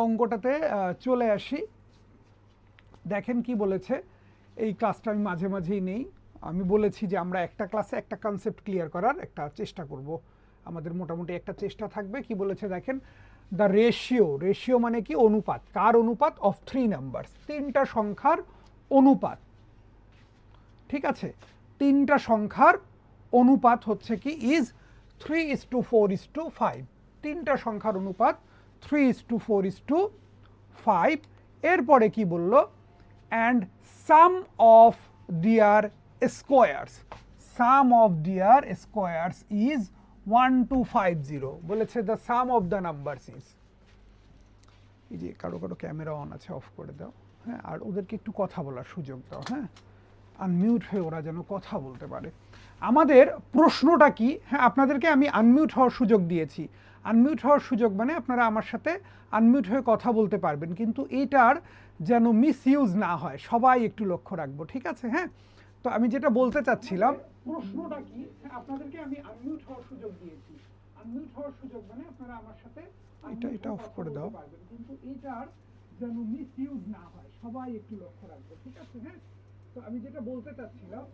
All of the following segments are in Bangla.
অঙ্কটাতে চলে আসি। দেখেন কি বলেছে, এই ক্লাসটা আমি মাঝে মাঝেই নেই। আমি বলেছি যে আমরা একটা ক্লাসে একটা কনসেপ্ট ক্লিয়ার করার একটা চেষ্টা করব, আমাদের মোটামুটি একটা চেষ্টা থাকবে। কি বলেছে দেখেন, দ্য রেশিও, রেশিও মানে কি অনুপাত, কার অনুপাত, অফ থ্রি নাম্বারস, তিনটা সংখ্যার অনুপাত। ঠিক আছে, তিনটা সংখ্যার অনুপাত হচ্ছে কি ইজ 3:4:5। তিনটা সংখ্যার অনুপাত 3:4:5। এরপরে কি বলল, and some of their squares, some of their squares is 1250। বলেছে the sum of the numbers is, এই যে কারো কারো ক্যামেরা অন আছে, অফ করে দাও। হ্যাঁ, আর ওদেরকে একটু কথা বলার সুযোগ দাও। হ্যাঁ, আনমিউট হয়ে ওরা যেন কথা বলতে পারে। আমাদের প্রশ্নটা কি, হ্যাঁ আপনাদেরকে আমি আনমিউট হওয়ার সুযোগ দিয়েছি। আনমিউট হওয়ার সুযোগ মানে আপনারা আমার সাথে আনমিউট হয়ে কথা বলতে পারবেন, কিন্তু এইটার যেন মিস ইউজ না হয়, সবাই একটু লক্ষ্য রাখবো। ঠিক আছে? হ্যাঁ, তো আমি যেটা বলতে চাচ্ছিলাম, প্রশ্নটা কি, হ্যাঁ আপনাদেরকে আমি আনমিউট হওয়ার সুযোগ দিয়েছি। আনমিউট হওয়ার সুযোগ মানে আপনারা আমার সাথে এটা অফ করে দাও, কিন্তু এইটার যেন মিস ইউজ না হয়, সবাই একটু লক্ষ্য রাখবো। ঠিক আছে? হ্যাঁ, তো আমি যেটা বলতে চাচ্ছিলাম,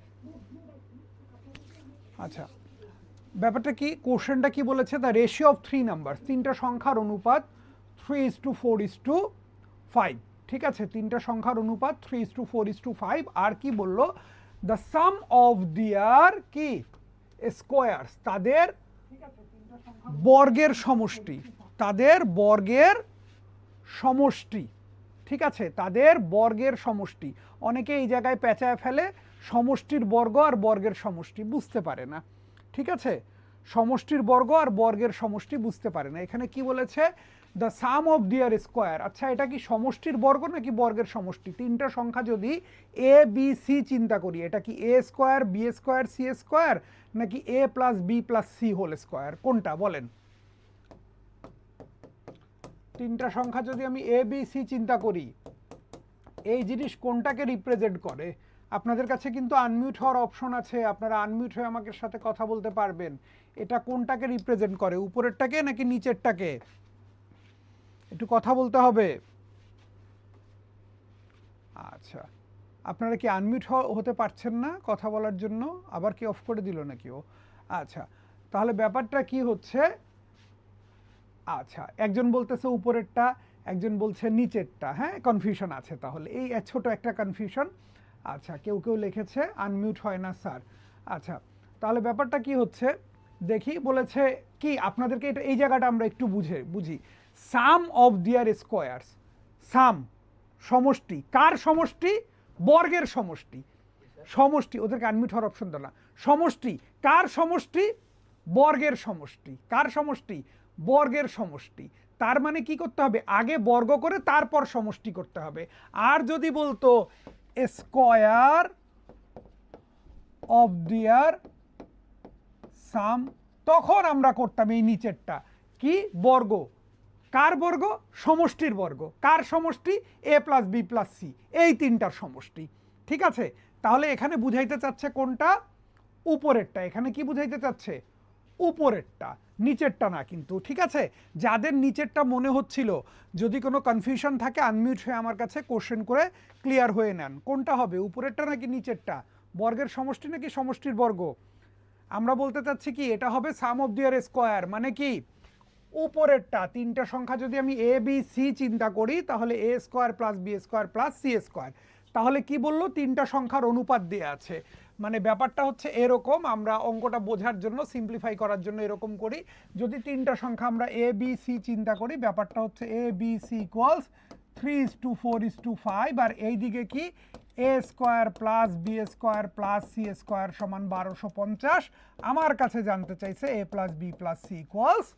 আচ্ছা ব্যাপারটা কি, কোশ্চেনটা কি বলেছে, the ratio of three number, তিনটা সংখ্যার অনুপাত 3:4:5। ঠিক আছে, তিনটা সংখ্যার অনুপাত 3:4:5। আর কি বলল, দ্য সাম অফ দেয়ার কি স্কোয়ার্স, তাদের বর্গের সমষ্টি, তাদের বর্গের সমষ্টি। ঠিক আছে, তাদের বর্গের সমষ্টি। অনেকে এই জায়গায় পেঁচায় ফেলে, সমষ্টির বর্গ আর বর্গের সমষ্টি বুঝতে পারে না। ঠিক আছে, সমষ্টির বর্গ আর বর্গের সমষ্টি বুঝতে পারে না। এখানে কি বলেছে, the sum of their square. আচ্ছা, এটা কি সমষ্টির বর্গ নাকি বর্গের সমষ্টি? তিনটা সংখ্যা যদি এ বি সি চিন্তা করি, এটা কি A square, B square, C square, নাকি A plus B plus C whole square? কোনটা বলেন? তিনটা সংখ্যা যদি আমি এ বি সি চিন্তা করি, এই জিনিস কোনটাকে রিপ্রেজেন্ট করে? আপনাদের কাছে কিন্তু আনমিউট হওয়ার অপশন আছে, আপনারা আনমিউট হয়ে আমাকে সাথে কথা বলতে পারবেন। এটা কোনটাকে রিপ্রেজেন্ট করে, উপরেরটাকে নাকি নিচেরটাকে? একটু কথা বলতে হবে। আচ্ছা, আপনারা কি আনমিউট হতে পারছেন না কথা বলার জন্য? আবার কি অফ করে দিল নাকি ও? আচ্ছা, তাহলে ব্যাপারটা কি হচ্ছে, আচ্ছা একজন বলতেছে উপরেরটা, একজন বলছে নিচেরটা। হ্যাঁ, কনফিউশন আছে তাহলে, এই ছোট একটা কনফিউশন। আচ্ছা, কেউ কেউ লিখেছে আনমিউট হয় না স্যার। আচ্ছা, তাহলে ব্যাপারটা কি হচ্ছে দেখি, বলেছে কি আপনাদেরকে এটা, এই জায়গাটা আমরা একটু বুঝি। সাম অফ দেয়ার স্কোয়ার্স, সাম সমষ্টি, কার সমষ্টি? বর্গের সমষ্টি। সমষ্টি, ওদেরকে আনমিউট হওয়ার অপশন দাও না। সমষ্টি, কার সমষ্টি? বর্গের সমষ্টি। কার সমষ্টি? বর্গের সমষ্টি। তার মানে কি করতে হবে, আগে বর্গ করে তারপর সমষ্টি করতে হবে। আর যদি বলতো স্কয়ার অফ দেয়ার সাম, তখন আমরা করতাম এই নিচেরটা কি, বর্গ। কার বর্গ? সমষ্টির বর্গ। কার সমষ্টি? এ প্লাস বি প্লাস সি, এই তিনটার সমষ্টি। ঠিক আছে, তাহলে এখানে বুঝাইতে চাচ্ছে কোনটা? উপরেরটা। এখানে কি বুঝাইতে চাচ্ছে? উপরেরটা, নিচেরটা না কিন্তু। ঠিক আছে, যাদের নিচেরটা মনে হচ্ছিল, যদি কোনো কনফিউশন থাকে আনমিউট হয়ে আমার কাছে কোশ্চেন করে ক্লিয়ার হয়ে নেন। কোনটা হবে, উপরেরটা নাকি নিচেরটা? বর্গের সমষ্টি নাকি সমষ্টির বর্গ? আমরা বলতে চাচ্ছি কি, এটা হবে সাম অফ দেয়ার স্কোয়ার, মানে কি উপরেরটা। তিনটা সংখ্যা যদি আমি এ বি সি চিন্তা করি, তাহলে A square plus B square plus C square. তাহলে কি বললো, তিনটা সংখ্যার অনুপাত দেয়া আছে। মানে ব্যাপারটা হচ্ছে এরকম, আমরা অঙ্কটা বোঝার জন্য, সিম্পলিফাই করার জন্য এরকম করি। যদি তিনটা সংখ্যা আমরা এ বি সি চিন্তা করি, ব্যাপারটা হচ্ছে এ বি সি ইকুয়ালস 3:4:5। আর এইদিকে কি, A square plus B square plus C square সমান 1250। আমার কাছে জানতে চাইছে A plus B plus C equals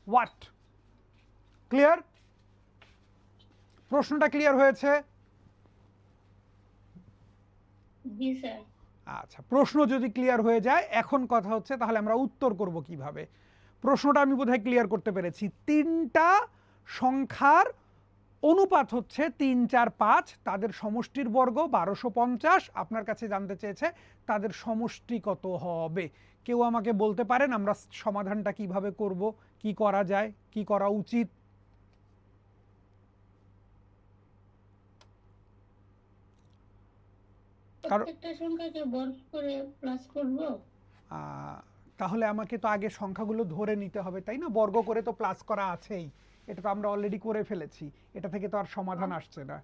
what? Clear? প্রশ্নটা ক্লিয়ার হয়েছে? জি স্যার। আচ্ছা, প্রশ্ন যদি ক্লিয়ার হয়ে যায়, এখন কথা হচ্ছে তাহলে আমরা উত্তর করব কিভাবে। প্রশ্নটা আমি বোধহয় ক্লিয়ার করতে পেরেছি। তিনটা সংখ্যার অনুপাত হচ্ছে 3, 4, 5, তাদের সমষ্টির বর্গ 1250। আপনার কাছে জানতে চেয়েছে তাদের সমষ্টি কত হবে। কেউ আমাকে বলতে পারেন আমরা সমাধানটা কিভাবে করব, কি করা যায়, কি করা উচিত? কারণ প্রত্যেকটা সংখ্যাকে বর্গ করে প্লাস করব। তাহলে আমাকে তো আগে সংখ্যাগুলো ধরে নিতে হবে, তাই না? বর্গ করে তো প্লাস করা আছেই, এটা তো আমরা অলরেডি করে ফেলেছি, এটা থেকে তো আর সমাধান আসছে না।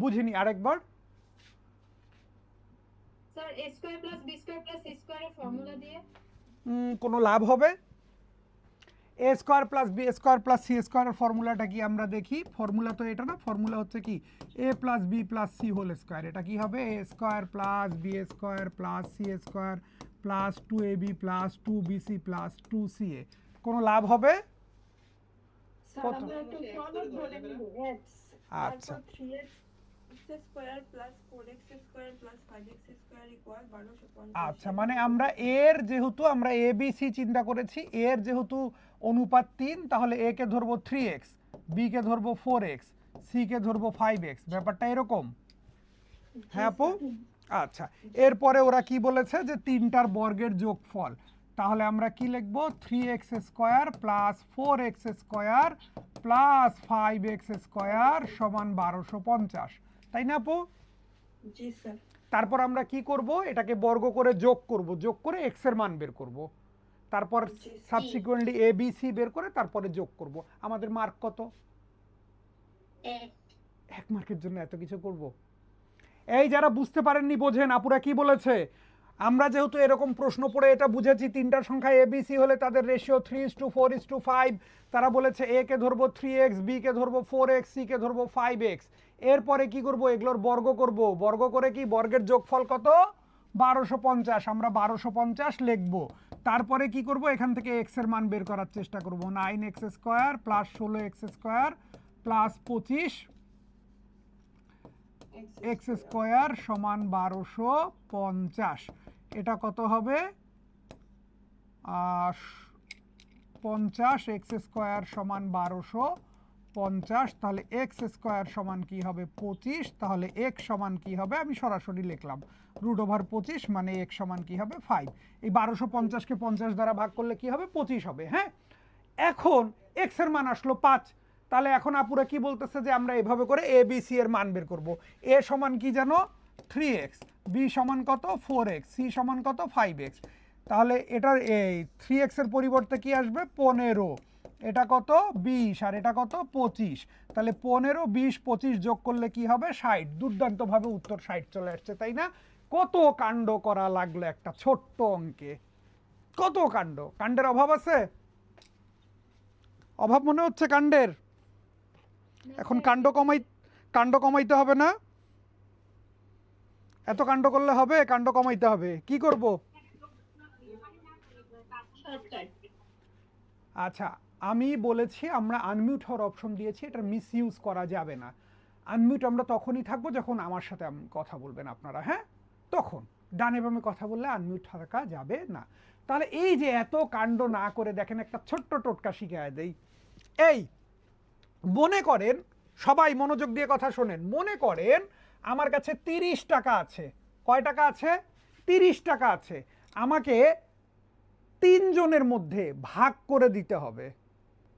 বুঝিনি, আরেকবার। Sir a square plus b square plus c স্কয়ারের ফর্মুলা দিয়ে কোনো লাভ হবে? A square plus B square plus C স্কোয়ারের ফর্মুলাটা কি আমরা দেখি। ফর্মুলা তো এটা না, ফর্মুলা হচ্ছে কি A plus B plus C whole square. এটা কি হবে? A square plus B square plus C square plus 2ab plus 2bc plus 2ca। কোনো লাভ হবে? স্যার কত? আমরা একটু সহজ বলে নিব x আচ্ছা তারপর 3x square plus 4x square plus 5x square equal 1250। আচ্ছা, মানে আমরা এর যেহেতু আমরা এ বি সি চিন্তা করেছি, এর যেহেতু অনুপাত 3, তাহলে এ কে ধরবো 3x, বি কে ধরবো 4x, সি কে ধরবো 5x। ব্যাপারটা এরকম? হ্যাঁ আপু। আচ্ছা, এরপরে ওরা কি বলেছে যে তিনটার বর্গের যোগফল। তাহলে আমরা কি লিখব? 3x square plus 4x square plus 5x square সমান 1250, তাই না আপু? জি স্যার। তারপর আমরা কি করব? এটাকে বর্গ করে যোগ করব, যোগ করে x এর মান বের করব, তারপর সাবসিকুয়েন্টলি এ বি সি বের করে তারপরে যোগ করব। আমাদের মার্ক কত? 1 মার্কের জন্য এত কিছু করব? এই যারা বুঝতে পারেননি বোঝেন, আপুরা কি বলেছে? আমরা যেহেতু এরকম প্রশ্ন পড়ে এটা বুঝেছি তিনটা সংখ্যা এ বি সি হলে তাদের রেশিও 3:4:5, তারা বলেছে এ কে ধরবো 3x, বি কে ধরবো 4x, সি কে ধরবো 5x। এরপরে কি করব? এগুলোর বর্গ করব, বর্গ করে কি বর্গের যোগফল কত? 1250। আমরা 1250 লিখব। তারপরে কি করব? এখান থেকে x এর মান বের করার চেষ্টা করব। 9x square plus 16x square plus 25 x square সমান 1250। এটা কত হবে? 50 x স্কোয়ার সমান 1250। তাহলে x স্কোয়ার সমান কি হবে? 25। তাহলে x সমান কি হবে? আমি সরাসরি লিখলাম √25, মানে x সমান কি হবে? 5। এই 1250কে 50 দ্বারা ভাগ করলে কি হবে? 25 হবে। হ্যাঁ, এখন x এর মান আসলো 5। তাহলে এখন আপুরা কি বলতেছে যে আমরা এভাবে করে এ বি সি এর মান বের করব। এ সমান কি জানো? 3x, বি সমান কত? 4x, সি সমান কত? 5x। তাহলে এটার এই 3x এর পরিবর্তে কি আসবে? 15। এটা কত? 20। আর এটা কত? 25। তাহলে 15, 20, 25 যোগ করলে কি হবে? 60। দুর্দান্তভাবে উত্তর 60 চলে আসছে, তাই না? কত কাণ্ড করা লাগলো একটা ছোট্ট অঙ্কে, কত কাণ্ড! কাণ্ডের অভাব আছে? অভাব মনে হচ্ছে কাণ্ডের? এখন কাণ্ড কমাইতে হবে না? এত কাণ্ড করলে হবে? কাণ্ড কমাইতে হবে। কি করব? আচ্ছা, আমি বলেছি আমরা আনমিউট হওয়ার অপশন দিয়েছি, এটা মিসইউজ করা যাবে না। আনমিউট আমরা তখনই থাকবো যখন আমার সাথে কথা বলবেন আপনারা, হ্যাঁ? তখন ডানে বামে কথা বললে আনমিউট থাকা যাবে না। তাহলে এই যে এত কাণ্ড না করে দেখেন একটা ছোট্ট টোটকা শিখিয়ে দেই। এই মনে করেন, সবাই মনোযোগ দিয়ে কথা শোনেন, মনে করেন আমার কাছে 30 টাকা আছে। কয় টাকা আছে? 30 টাকা আছে। আমাকে 3 জনের মধ্যে ভাগ করে দিতে হবে।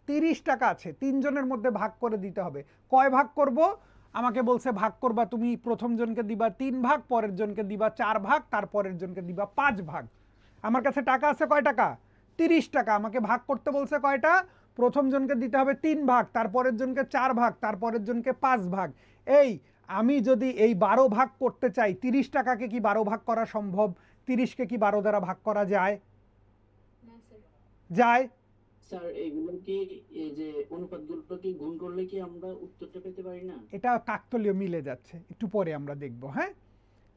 30 টাকা আছে, 3 জনের মধ্যে ভাগ করে দিতে হবে। কয় ভাগ করব? আমাকে বলছে ভাগ করবা তুমি প্রথম জনকে দিবা 3 ভাগ, পরের জনকে দিবা 4 ভাগ, তারপরের জনকে দিবা 5 ভাগ। আমার কাছে টাকা আছে কয় টাকা? 30 টাকা। আমাকে ভাগ করতে বলছে কয়টা? প্রথম জনকে দিতে হবে 3 ভাগ, তারপরের জনকে 4 ভাগ, তারপরের জনকে 5 ভাগ। এই আমি যদি এই 12 ভাগ করতে চাই, 30 টাকাকে কি 12 ভাগ করা সম্ভব? 30কে কি 12 দ্বারা ভাগ করা যায়? যায়? স্যার এগুলো কি এই যে অনুপাতগুলো কি গুণ করলে কি আমরা উত্তরটা পেতে পারি না? এটা কাকতালীয় মিলে যাচ্ছে, একটু পরে আমরা দেখব। হ্যাঁ,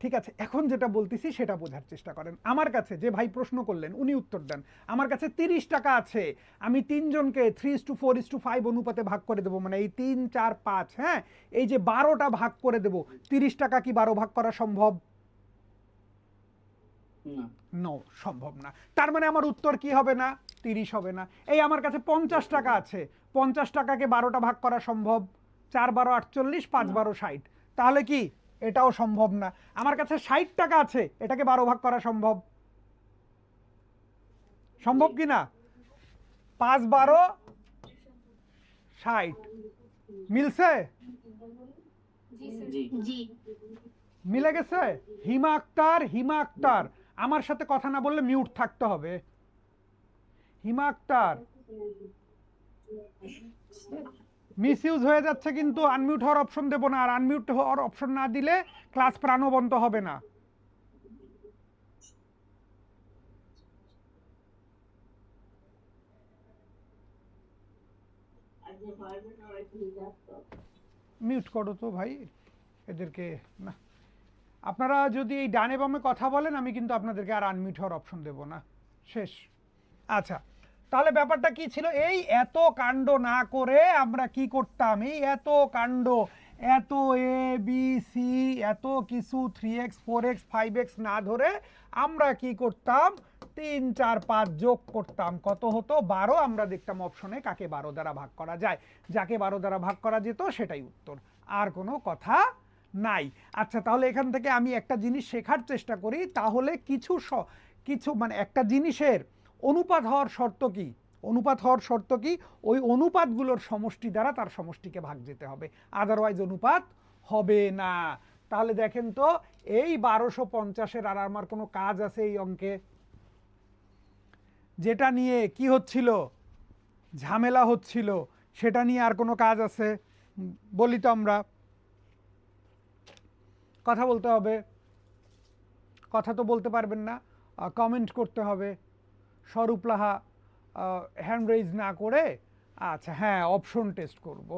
ঠিক আছে। এখন যেটা বলতেছি সেটা বোঝার চেষ্টা করেন। আমার কাছে যে ভাই প্রশ্ন করলেন উনি উত্তর দেন। আমার কাছে 30 টাকা আছে, আমি 3 জনকে 3:4:5 অনুপাতে ভাগ করে দেবো, মানে এই 3, 4, 5। হ্যাঁ, এই যে 12টা ভাগ করে দেব, 30 টাকা কি 12 ভাগ করা সম্ভব? না। নো, সম্ভব না। তার মানে আমার উত্তর কি হবে না? 30 হবে না। এই আমার কাছে 50 টাকা আছে, 50 টাকাকে 12টা ভাগ করা সম্ভব? 4 12 48, 5 12 60। তাহলে কি এটাও সম্ভব না। আমার কাছে 60 টাকা আছে, এটাকে 12 ভাগ করা সম্ভব? সম্ভব কি না? 5 12 60, মিলছে? জি। জি। মিলে গেছে? হিমা আক্তার, হিমা আক্তার আমার সাথে কথা না বললে মিউট থাকতে হবে। হিমা আক্তার মিস ইউজ হয়ে যাচ্ছে, কিন্তু আনমিউট হওয়ার অপশন দেবো না, আর আনমিউট হওয়ার অপশন না দিলে ক্লাস প্রাণবন্ত হবে না। মিউট করো তো ভাই এদেরকে। না, আপনারা যদি এই ডানে বামে কথা বলেন আমি কিন্তু আপনাদেরকে আর আনমিউট হওয়ার অপশন দেবো না। শেষ। আচ্ছা, তাহলে ব্যাপারটা কি ছিল? এই এত কাণ্ড না করে আমরা কি করতাম, এই এত কাণ্ড, এত এ বি সি, এত কিছু 3x 4x 5x না ধরে আমরা কি করতাম, 3 4 5 যোগ করতাম। কত হতো? 12। আমরা দেখতাম অপশনে কাকে 12 দ্বারা ভাগ করা যায়, যাকে 12 দ্বারা ভাগ করা যেত সেটাই উত্তর, আর কোনো কথা নাই। আচ্ছা, তাহলে এখান থেকে আমি একটা জিনিস শেখার চেষ্টা করি, তাহলে কিছু মানে একটা জিনিসের অনুপাত হওয়ার শর্ত কি? অনুপাত হওয়ার শর্ত কি? ওই অনুপাতগুলোর সমষ্টি দ্বারা তার সমষ্টিকে ভাগ যেতে হবে, আদারওয়াইজ অনুপাত হবে না। তাহলে দেখেন তো, এই 1250-এর আর আমার কোনো কাজ আছে এই অঙ্কে? যেটা নিয়ে কি হচ্ছিল, ঝামেলা হচ্ছিল, সেটা নিয়ে আর কোনো কাজ আছে? বলি তো আমরা, কথা বলতে হবে। কথা তো বলতে পারবেন না, কমেন্ট করতে হবে। স্বরূপ লাহা হ্যান্ড রেইজ না করে, আচ্ছা হ্যাঁ অপশন টেস্ট করব।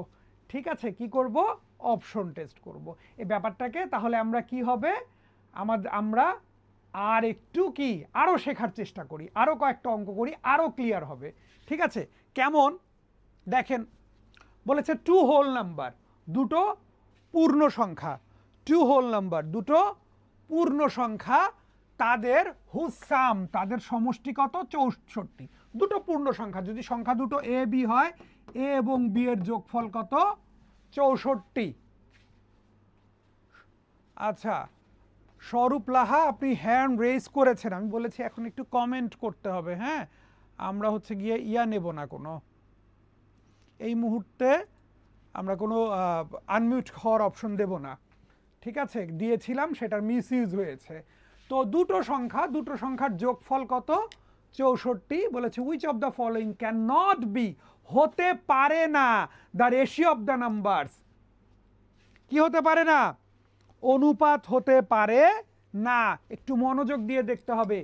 ঠিক আছে, কি করব? অপশন টেস্ট করব। এই ব্যাপারটাকে তাহলে আমরা কি হবে, আমরা আর একটু কি আরও শেখার চেষ্টা করি, আরও কয়েকটা অঙ্ক করি, আরও ক্লিয়ার হবে। ঠিক আছে, কেমন? দেখেন, বলেছে টু হোল নাম্বার, দুটো পূর্ণ সংখ্যা, টু হোল নাম্বার দুটো পূর্ণ সংখ্যা, তাদের হুসাম, তাদের সমষ্টি কত? 64। দুটো পূর্ণ সংখ্যা, যদি সংখ্যা দুটো এ বি হয়, এ এবং বি এর যোগফল কত? 64। আচ্ছা, স্বরূপ লাহা আপনি হ্যান্ড রেজ করেছেন, আমি বলেছি এখন একটু কমেন্ট করতে হবে। হ্যাঁ, আমরা হচ্ছে গিয়ে নেব না কোনো, এই মুহূর্তে আমরা কোনো আনমিউট হওয়ার অপশন দেব না। ঠিক আছে, দিয়েছিলাম, সেটার মিস ইউজ হয়েছে। তো দুটো সংখ্যার যোগফল কত? 64। বলেছে which of the following can not be, হতে পারে না, the ratio of the numbers. কি হতে পারে না? অনুপাত হতে পারে না। একটু মনোযোগ দিয়ে দেখতে হবে।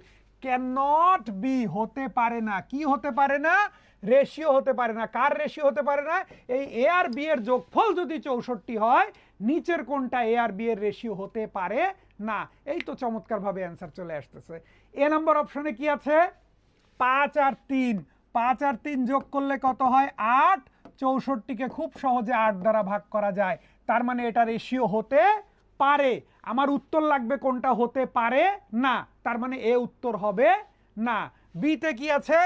ক্যান নট বি, হতে পারে না। কি হতে পারে না? রেশিও হতে পারে না। কার রেশিও হতে পারে না? এই এ আর বি এর যোগফল যদি 64 হয়, নিচের কোনটা এ আর বি এর রেশিও হতে পারে না। এই তো চমৎকারভাবে অ্যান্সার চলে আসতেছে। এ নাম্বার অপশনে কি আছে? 5 আর 3, 5 আর 3 যোগ করলে কত হয়? 8। 64কে খুব সহজে 8 দ্বারা ভাগ করা যায়, তার মানে এটা রেশিও হতে পারে। আমার উত্তর লাগবে কোনটা হতে পারে না, তার মানে এ উত্তর হবে না। বিতে কি আছে?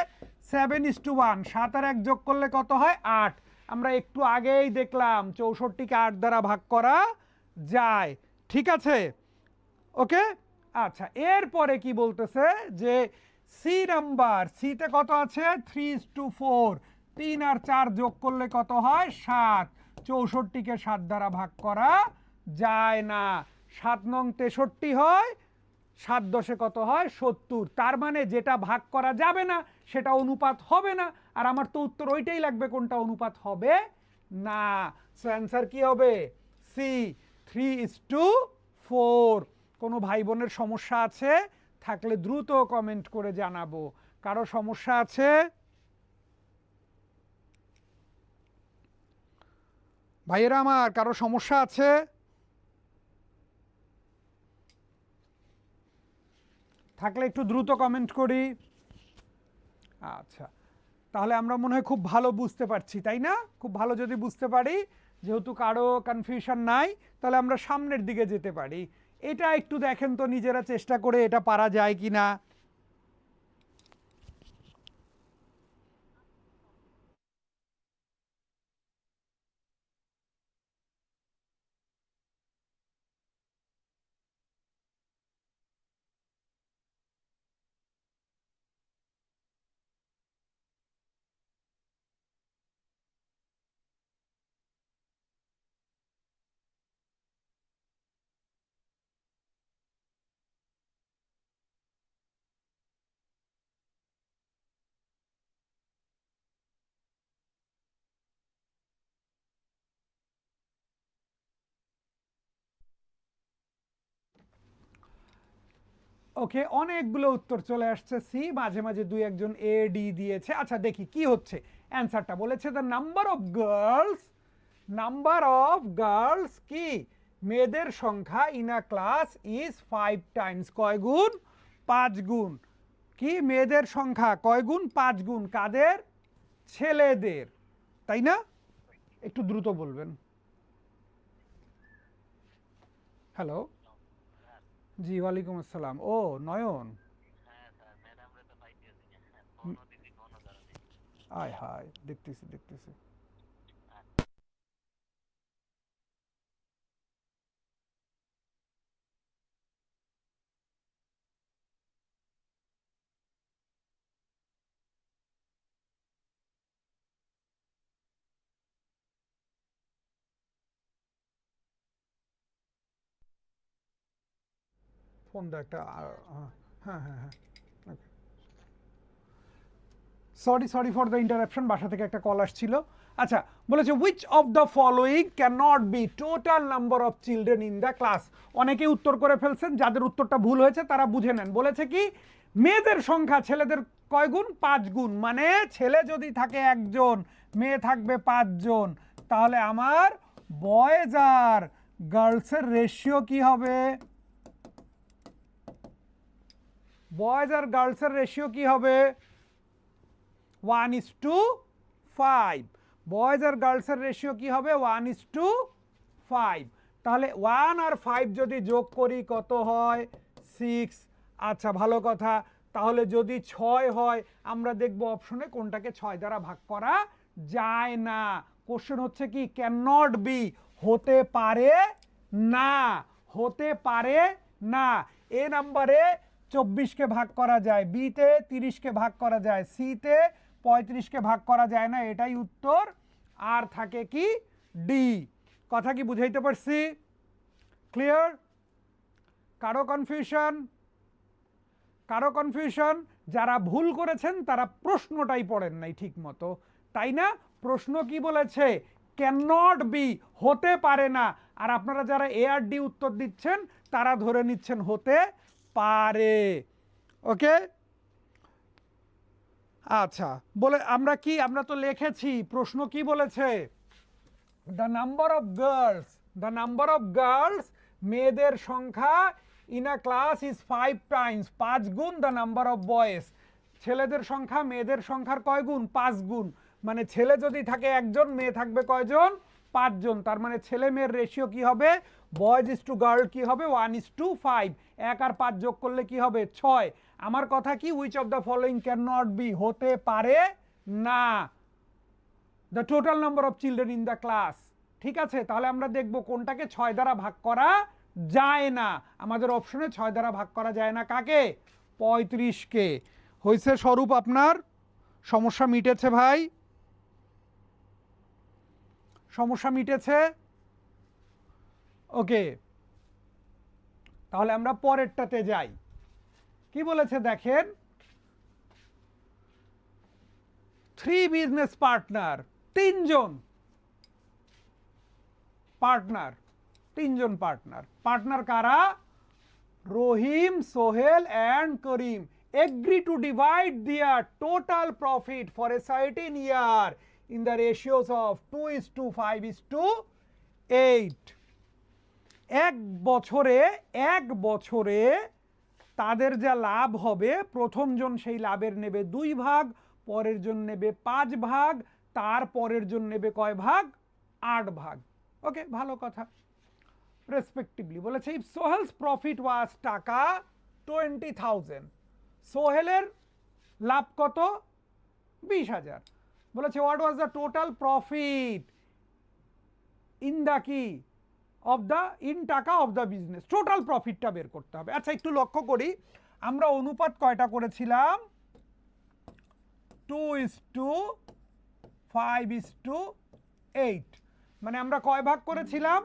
7:1, 7 আর 1 যোগ করলে কত হয়? 8। আমরা একটু আগেই দেখলাম 64কে 8 দ্বারা ভাগ করা যায়। ঠিক আছে, ওকে। আচ্ছা, এরপরে কি বলতেছে যে সি নাম্বার, সিতে কত আছে? 3:4, 3 আর 4 যোগ করলে কত হয়? 7। 64কে 7 দ্বারা ভাগ করা যায় না। 7 নং 63 হয়, 7 দশে কত হয়? 70। তার মানে যেটা ভাগ করা যাবে না সেটা অনুপাত হবে না, আর আমার তো উত্তর ওইটাই লাগবে, কোনটা অনুপাত হবে না। সো অ্যান্সার কি হবে? সি, 3:4। কোনো ভাই বোনের সমস্যা আছে? থাকলে দ্রুত কমেন্ট করে জানাবো। কারো সমস্যা আছে? ভাইয়েরা আমার, কারো সমস্যা আছে? থাকলে একটু দ্রুত কমেন্ট করি। আচ্ছা, তাহলে আমরা মনে হয় খুব ভালো বুঝতে পারছি, তাই না? খুব ভালো যদি বুঝতে পারি, যেহেতু কারো কনফিউশন নাই, তাহলে আমরা সামনের দিকে যেতে পারি। এটা একটু দেখেন তো নিজেরা চেষ্টা করে, এটা পারা যায় কিনা। ওকে, অনেকগুলো উত্তর চলে আসছে সি, মাঝে মাঝে দুই একজন এ ডি দিয়েছে। আচ্ছা দেখি কি হচ্ছে অ্যান্সারটা। বলেছে দ্য নাম্বার অফ গার্লস কি মেয়েদের সংখ্যা in a class is 5 Times, কয় গুণ? 5 গুণ। কি মেয়েদের সংখ্যা কয় গুণ? 5 গুণ। কাদের? ছেলেদের, তাই না? একটু দ্রুত বলবেন। হ্যালো, জি ওয়ালাইকুম আসসালাম। ও নয়ন, আয় হায়, দেখতেছি দেখতেছি। ফোন দা একটা, হ্যাঁ হ্যাঁ হ্যাঁ, okay. Sorry for the interruption, বাসা থেকে একটা কল আসছিল। আচ্ছা, বলেছে which of the following can not be total number of children in the class. অনেকে উত্তর করে ফেলছেন, যাদের উত্তরটা ভুল হয়েছে তারা বুঝে নেন। বলেছে কি মেয়েদের সংখ্যা ছেলেদের কয় গুণ? 5 গুণ। মানে ছেলে যদি থাকে একজন, মেয়ে থাকবে 5 জন, তাহলে আমার বয়েজ আর গার্লসের রেশিও কি হবে? বয়েজ আর গার্লসের রেশিও কি হবে? 1:5। বয়েজ আর গার্লসের রেশিও কি হবে? 1:5। তাহলে 1 আর 5 যদি যোগ করি কত হয়? 6। আচ্ছা ভালো কথা। তাহলে যদি 6 হয়, আমরা দেখব অপশনে কোনটাকে 6 দ্বারা ভাগ করা যায় না। কোশ্চেন হচ্ছে কি ক্যান নট বি, হতে পারে না, হতে পারে না। এ নাম্বারে 24কে ভাগ করা যায়, বিতে 30কে ভাগ করা যায়, সিতে 35কে ভাগ করা যায় না, এটাই উত্তর। আর থাকে কি? ডি। কথা কি বুঝাইতে পারছি? ক্লিয়ার? কারো কনফিউশন? কারো কনফিউশন? যারা ভুল করেছেন তারা প্রশ্নটাই পড়েন নাই ঠিক মতো, তাই না? প্রশ্ন কি বলেছে? ক্যান নট বি, হতে পারে না। আর আপনারা যারা এ আর ডি উত্তর দিচ্ছেন তারা ধরে নিচ্ছেন হতে পারে। ওকে, আচ্ছা বলে আমরা কি, আমরা তো লিখেছি, প্রশ্ন কি বলেছে? দ্য নাম্বার অফ গার্লস মেয়েদের সংখ্যা in a class is 5 Times, 5 গুণ দ্য নাম্বার অফ বয়েজ। ছেলেদের সংখ্যা মেয়েদের সংখ্যার কয় গুণ? 5 গুণ। মানে ছেলে যদি থাকে একজন, মেয়ে থাকবে কয়জন? 5 জন। তার মানে ছেলে মেয়ের রেশিও কি হবে? বয়েজ ইজ টু গার্ল কি হবে? 1:5। 1 আর 5 যোগ করলে কি হবে? 6। আমার কথা কি which of the following can not be, হতে পারে না, the total number of children in the class. ঠিক আছে, তাহলে আমরা দেখব কোনটাকে 6 দ্বারা ভাগ করা যায় না। আমাদের অপশনে 6 দ্বারা ভাগ করা যায় না কাকে? 35কে। হয়েছে স্বরূপ, আপনার সমস্যা মিটেছে ভাই? সমস্যা মিটেছে? ওকে, তাহলে আমরা পরেরটাতে যাই। কি বলেছে দেখেন, 3 বিজনেস পার্টনার, 3 জন পার্টনার, 3 জন পার্টনার। পার্টনার কারা? Rahim, Sohel and Karim agree to divide their total profit for a certain year in the ratios of 2:5:8। এক বছরে তাদের যা লাভ হবে, প্রথম জন সেই লাভের নেবে 2 ভাগ, পরের জন নেবে 5 ভাগ, তার পরের জন নেবে কয় ভাগ? 8 ভাগ। ওকে, ভালো কথা। রেসপেক্টিভলি বলেছে ইফ সোহেলস প্রফিট ওয়াজ টাকা 20,000, সোহেলের লাভ কত? 20,000। বলেছে what was the total profit in the কি অফ দ্য, ইন টাকা অফ দ্য বিজনেস। টোটাল প্রফিটটা বের করতে হবে। আচ্ছা একটু লক্ষ্য করি, আমরা অনুপাত কয়টা করেছিলাম? 2:5:8। মানে আমরা কয় ভাগ করেছিলাম?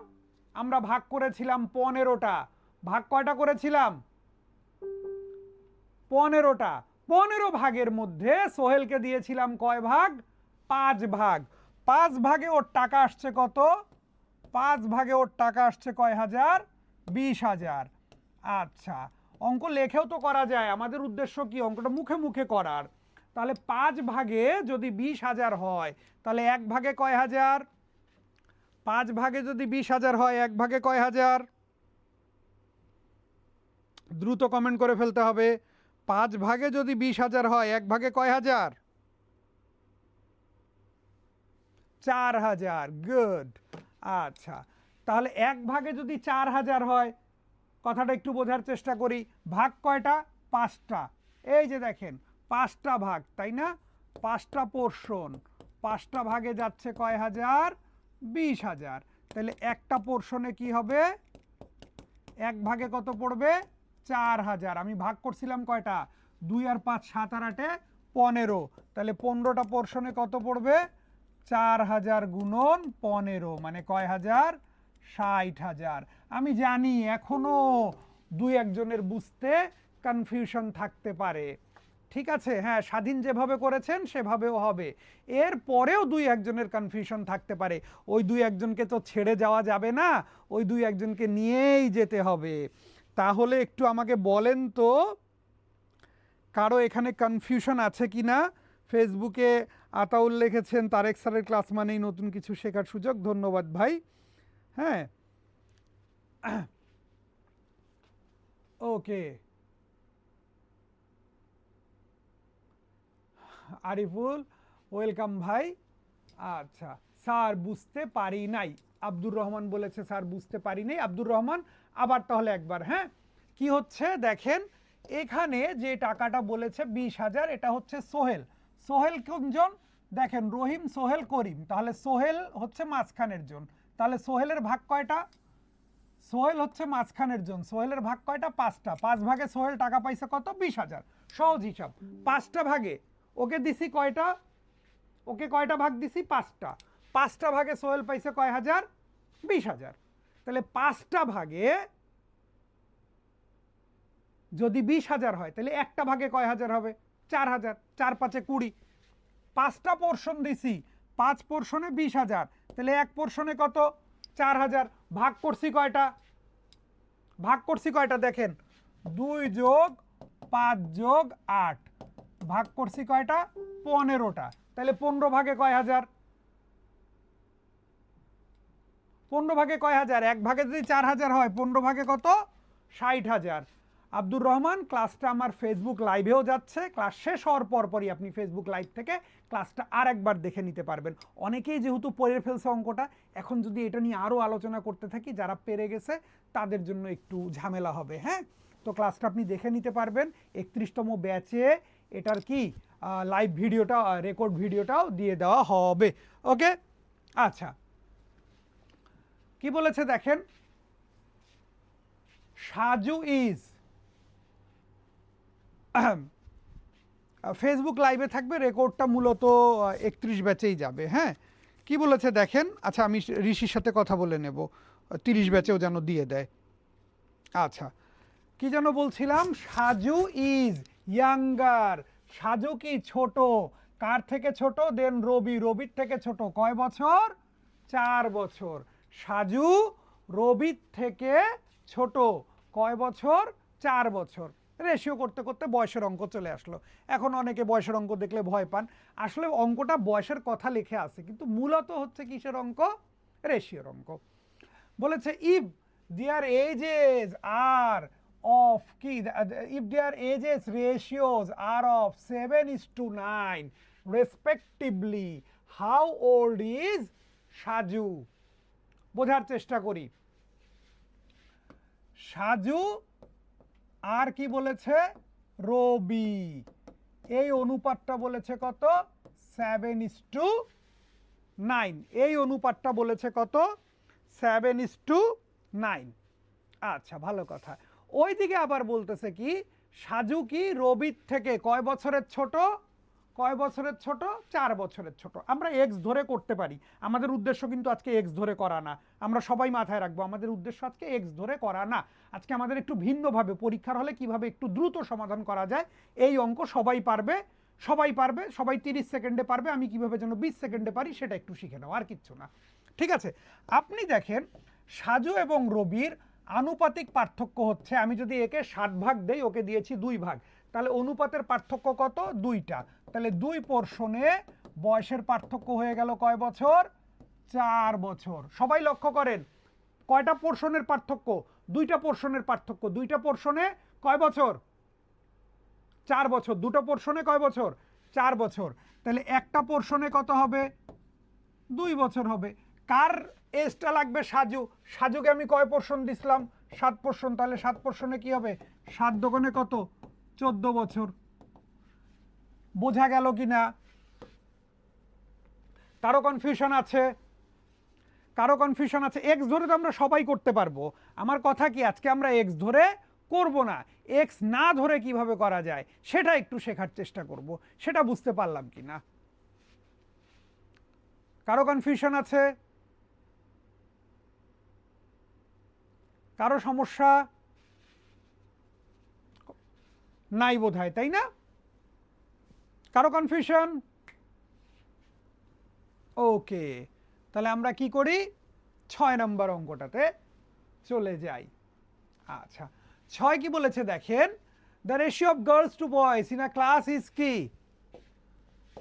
আমরা ভাগ করেছিলাম 15টা। ভাগ কয়টা করেছিলাম? 15টা। 15 ভাগের মধ্যে সোহেলকে দিয়েছিলাম কয় ভাগ? 5 ভাগ। 5 ভাগে ওর টাকা আসছে কত? 5 ভাগে ওর টাকা আসছে কয় হাজার? 20,000। আচ্ছা, অঙ্ক লেখেও তো করা যায়, আমাদের উদ্দেশ্য কি অঙ্কটা মুখে মুখে করার। তাহলে 5 ভাগে যদি 20,000 হয় তাহলে 1 ভাগে কয় হাজার? 5 ভাগে যদি 20,000 হয় 1 ভাগে কয় হাজার? দ্রুত কমেন্ট করে ফেলতে হবে। 5 ভাগে যদি 20,000 হয় 1 ভাগে কয় হাজার? 4,000। গুড। আচ্ছা, তাহলে 1 ভাগে যদি 4,000 হয়, কথাটা একটু বোঝার চেষ্টা করি, ভাগ কয়টা? 5টা। এই যে দেখেন 5টা ভাগ, তাই না? 5টা পোর্শন, 5টা ভাগে যাচ্ছে কয় হাজার? 20,000। তাহলে একটা পোর্শনে কি হবে? 1 ভাগে কত পড়বে? 4,000। আমি ভাগ করছিলাম কয়টা? 2 আর 5 7 আর 8 15। তাহলে 15টা পোর্শনে কত পড়বে? 4,000 গুণন 15 মানে কয় হাজার? 60,000। আমি জানি এখনো 2-1 জনের বুঝতে কনফিউশন থাকতে পারে, ঠিক আছে? হ্যাঁ, স্বাধীন যেভাবে করেছেন সেভাবেও হবে। এর পরেও 2-1 জনের কনফিউশন থাকতে পারে, ওই 2-1 জনকে তো ছেড়ে যাওয়া যাবে না, ওই 2-1 জনকে নিয়েই যেতে হবে। তাহলে একটু আমাকে বলেন তো কারো এখানে কনফিউশন আছে কি না? ফেসবুকে আতাউল লিখেছেন তারেক স্যারের ক্লাস মানেই নতুন কিছু শেখার সুযোগ। ধন্যবাদ ভাই। হ্যাঁ, ওকে। আরিফুল ওয়েলকাম ভাই। আচ্ছা, স্যার বুঝতে পারি নাই, আব্দুর রহমান বলেছে স্যার বুঝতে পারি নাই। আব্দুর রহমান আবার তাহলে একবার, হ্যাঁ কি হচ্ছে দেখেন, এখানে যে টাকাটা বলেছে 20,000, এটা হচ্ছে সোহেল। সোহেল কোনজন? দেখেন রহিম, সোহেল, করিম, তাহলে সোহেল হচ্ছে মাঝখানের জন। তাহলে সোহেলের ভাগ কয়টা? সোহেল হচ্ছে মাঝখানের জন, সোহেলের ভাগ কয়টা? 5টা। 5 ভাগে সোহেল টাকা পাইছে কত? 20,000। সহজ হিসাব। 5টা ভাগে ওকে দিছি কয়টা? ওকে কয়টা ভাগ দিছি? 5টা। 5টা ভাগে সোহেল পাইছে কয় হাজার? 20,000। তাহলে 5টা ভাগে যদি 20,000 হয় তাহলে একটা ভাগে কয় হাজার হবে? 4,000। 4 5 20। 5টা পোর্শন দিছি, 5 পোর্শনে 20,000, তাহলে এক পোর্শনে কত? 4,000। ভাগ করছি কয়টা? ভাগ করছি কয়টা? দেখেন 2 যোগ 5 যোগ 8, ভাগ করছি কয়টা? 15টা। তাহলে 15 ভাগে কয় হাজার? 15 ভাগে কয় হাজার? 1 ভাগে যদি 4,000 হয় 15 ভাগে কত? 60,000। আব্দুর রহমান, ক্লাসটা আমার ফেসবুক লাইভেও যাচ্ছে, ক্লাস শেষ হওয়ার পরপরই আপনি ফেসবুক লাইভ থেকে ক্লাসটা আর একবার দেখে নিতে পারবেন। অনেকেই যেহেতু পড়ে ফেলছে অঙ্কটা, এখন যদি এটা নিয়ে আরও আলোচনা করতে থাকি, যারা পেরে গেছে তাদের জন্য একটু ঝামেলা হবে। হ্যাঁ, তো ক্লাসটা আপনি দেখে নিতে পারবেন। 31তম ব্যাচে এটার কি লাইভ ভিডিওটা, রেকর্ড ভিডিওটাও দিয়ে দেওয়া হবে। ওকে, আচ্ছা কি বলেছে দেখেন, সাজু ইজ, ফেসবুক লাইভে থাকবে, রেকর্ডটা মূলত 31 ব্যাচেই যাবে। হ্যাঁ, কি বলেছে দেখেন। আচ্ছা, আমি ঋষির সাথে কথা বলে নেব, 30 ব্যাচেও যেন দিয়ে দেয়। আচ্ছা, কি যেন বলছিলাম? Saju is younger. সাজু কি? ছোট। কার থেকে ছোট? দেন রবি, রবির থেকে ছোট। কয় বছর? 4 বছর। সাজু রবির থেকে ছোট। কয় বছর? 4 বছর। রেশিও করতে করতে বয়সের অঙ্ক চলে আসলো। এখন অনেকে বয়সের অঙ্ক দেখলে ভয় পান, আসলে অঙ্কটা বয়সের কথা লিখে আছে, কিন্তু মূলত হচ্ছে কিসের অঙ্ক? রেশিওর অঙ্ক। বলেছে if their ages are of কি, if their ages ratios are of 7:9 respectively, how old is Saju? বোঝার চেষ্টা করি। সাজু আর কি বলেছে? রবি। এই অনুপাতটা বলেছে কত? 7:9। এই অনুপাতটা বলেছে কত? 7:9। আচ্ছা, ভালো কথা। ওইদিকে আবার বলতেছে কি, সাজু কি রবির থেকে কয় বছরের ছোট? কয় বছরের ছোট? 4 বছরের ছোট। আমরা এক্স ধরে করতে পারি, আমাদের উদ্দেশ্য কিন্তু আজকে এক্স ধরে করা না। আমরা সবাই মাথায় রাখবো, আমাদের উদ্দেশ্য আজকে এক্স ধরে করা না। আজকে আমাদের একটু ভিন্নভাবে, পরীক্ষার হলে কিভাবে একটু দ্রুত সমাধান করা যায়, এই অঙ্ক সবাই পারবে, সবাই পারবে, সবাই 30 সেকেন্ডে পারবে। আমি কিভাবে যেন 20 সেকেন্ডে পারি সেটা একটু শিখে নাও, আর কিচ্ছু না। ঠিক আছে, আপনি দেখেন সাজু এবং রবির আনুপাতিক পার্থক্য হচ্ছে, আমি যদি একে 60 ভাগ দেই, ওকে দিয়েছি 2 ভাগ, তাহলে অনুপাতের পার্থক্য কত? 2টা। তাহলে 2 পোর্শনে বয়সের পার্থক্য হয়ে গেল কয় বছর? 4 বছর। সবাই লক্ষ্য করেন, কয়টা পোর্শনের পার্থক্য? 2টা পোর্শনের পার্থক্য। 2টা পোর্শনে কয় বছর? 4 বছর। 2টো পোর্শনে কয় বছর? 4 বছর। তাহলে একটা পোর্শনে কত হবে? 2 বছর হবে। কার এজটা লাগবে? সাজু। সাজুকে আমি কয় পোর্শন দিছিলাম? 7 পোর্শন। তাহলে 7 পোর্শনে কি হবে? 7 দোকানে কত? 14 বছর। বোঝা গেল কিনা? কারো কনফিউশন আছে? কারো কনফিউশন আছে? এক্স ধরে তো আমরা সবাই করতে পারবো। আমার কথা কি, আজকে আমরা এক্স ধরে করব না, এক্স না ধরে কিভাবে করা যায় সেটা একটু শেখার চেষ্টা করব। সেটা বুঝতে পারলাম কিনা? কারো কনফিউশন আছে? কারো সমস্যা নাই বোধহয়, তাই না? কারো কনফিউশন? ওকে, তাহলে আমরা কি করি? 6 নম্বর অঙ্কটাতে চলে যাই। আচ্ছা, 6 কি বলেছে দেখেন, the ratio of girls two boys in a class is কি?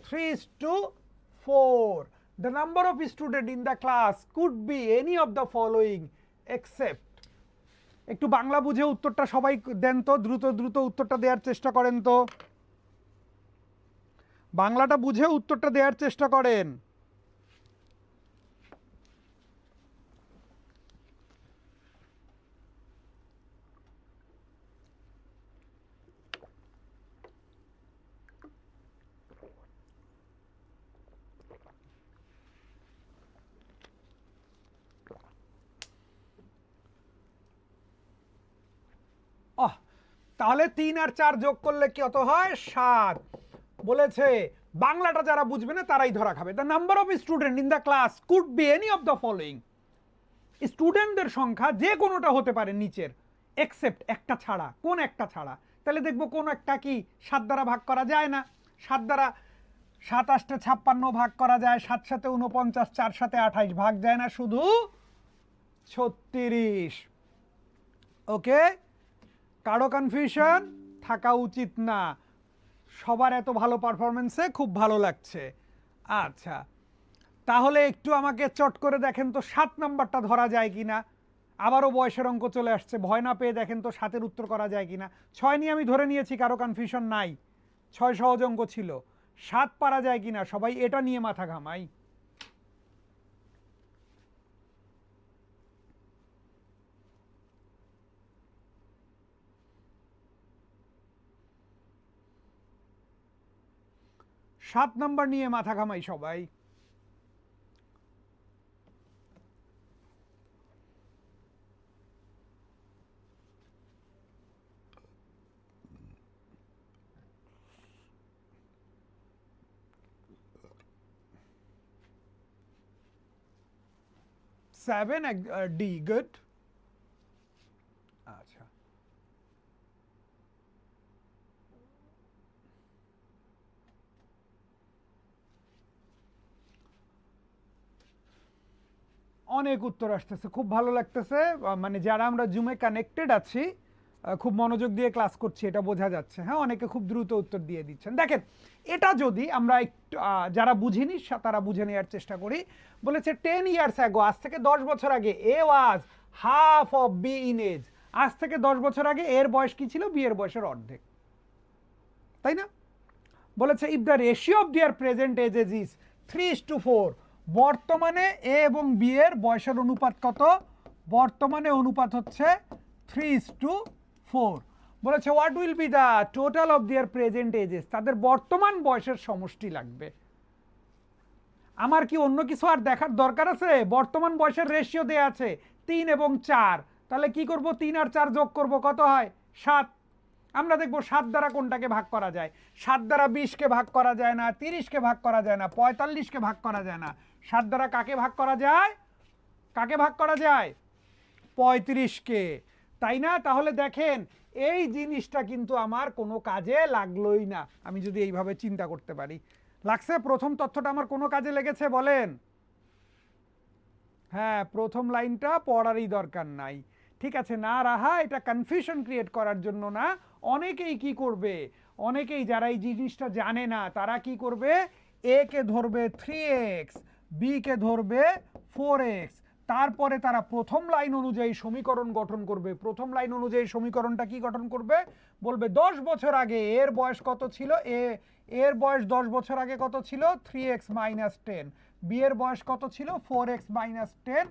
3:4. The number of students in the class could be any of the following except. একটু বাংলা বুঝে উত্তরটা সবাই দেন তো, দ্রুত দ্রুত উত্তরটা দেওয়ার চেষ্টা করেন তো, বাংলাটা বুঝে উত্তরটা দেওয়ার চেষ্টা করেন। তাহলে 3 আর 4 যোগ করলে কত হয়? 7। বলেছে বাংলাটা যারা বুঝবে না তারাই ধরা খাবে। The number of student in the class could be any of the following. স্টুডেন্টদের সংখ্যা যে কোনোটা হতে পারে নিচের, এক্সেপ্ট একটা ছাড়া। কোন একটা ছাড়া? তাহলে দেখবো কোন একটা কি 7 দ্বারা ভাগ করা যায় না। 7 দ্বারা 7 8 56 ভাগ করা যায়, 7 7 49, 4 7 28 ভাগ যায় না, শুধু 36। ওকে, কারো কনফিউশন থাকা উচিত না, সবার এত ভালো পারফরমেন্সে খুব ভালো লাগছে। আচ্ছা, তাহলে একটু আমাকে চট করে দেখেন তো 7 নাম্বারটা ধরা যায় কিনা। আবারও বয়সের অঙ্ক চলে আসছে, ভয় না পেয়ে দেখেন তো 7-এর উত্তর করা যায় কিনা। 6 নিয়ে আমি ধরে নিয়েছি, কারো কনফিউশন নাই, 6 সহজ অঙ্ক ছিল। 7 পারা যায় কিনা, সবাই এটা নিয়ে মাথা ঘামাই। সাত নাম্বার নিয়ে মাথা ঘামাই সবাই। Seven D, good. আচ্ছা, অনেক উত্তর আসতেছে, খুব ভালো লাগতেছে। মানে যারা আমরা জুমে কানেক্টেড আছি, খুব মনোযোগ দিয়ে ক্লাস করছি, এটা বোঝা যাচ্ছে। হ্যাঁ, অনেকে খুব দ্রুত উত্তর দিয়ে দিচ্ছেন। দেখেন, এটা যদি আমরা একটু যারা বুঝিনি তারা বুঝে নেওয়ার চেষ্টা করি। বলেছে 10 ইয়ার্স অ্যাগো, আজ থেকে 10 বছর আগে, A was half of B in age. আজ থেকে 10 বছর আগে এর বয়স কি ছিল? বি এর বয়সের অর্ধেক, তাই না? বলেছে if the ratio of their present ages is 3:4, বর্তমানে এ এবং বি এর বয়সের অনুপাত কত? বর্তমানে অনুপাত হচ্ছে 3:4। বলেছে what will be the total of their present ages, তাদের বর্তমান বয়সের সমষ্টি লাগবে। আমার কি অন্য কিছু আর দেখার দরকার আছে? বর্তমান বয়সের রেশিও দেয়া আছে 3 এবং 4, তাহলে কি করব? 3 আর 4 যোগ করব, কত হয়? 7। আমরা দেখব 7 দ্বারা কোনটাকে ভাগ করা যায়। 7 দ্বারা 20কে ভাগ করা যায় না, 30কে ভাগ করা যায় না, 45কে ভাগ করা যায় না। 7 দ্বারা কাকে ভাগ করা যায়? কাকে ভাগ করা যায়? 35কে, তাই না? তাহলে দেখেন, এই জিনিসটা কিন্তু আমার কোনো কাজে লাগলোই না, আমি যদি এইভাবে চিন্তা করতে পারি। লাগছে? প্রথম তথ্যটা আমার কোনো কাজে লেগেছে বলেন? হ্যাঁ, প্রথম লাইনটা পড়ারই দরকার নাই। ঠিক আছে না রাহা, এটা কনফিউশন ক্রিয়েট করার জন্য না। অনেকেই কি করবে, অনেকেই যারা এই জিনিসটা জানে না তারা কি করবে, এ কে ধরবে 3x, বি কে ধরবে 4x, তারপরে তারা প্রথম লাইন অনুযায়ী সমীকরণ গঠন করবে। প্রথম লাইন অনুযায়ী সমীকরণটা কি গঠন করবে, বলবে 10 বছর আগে এর বয়স কত ছিল, এর বয়স 10 বছর আগে কত ছিল 3x - 10, বি এর বয়স কত ছিল 4x - 10,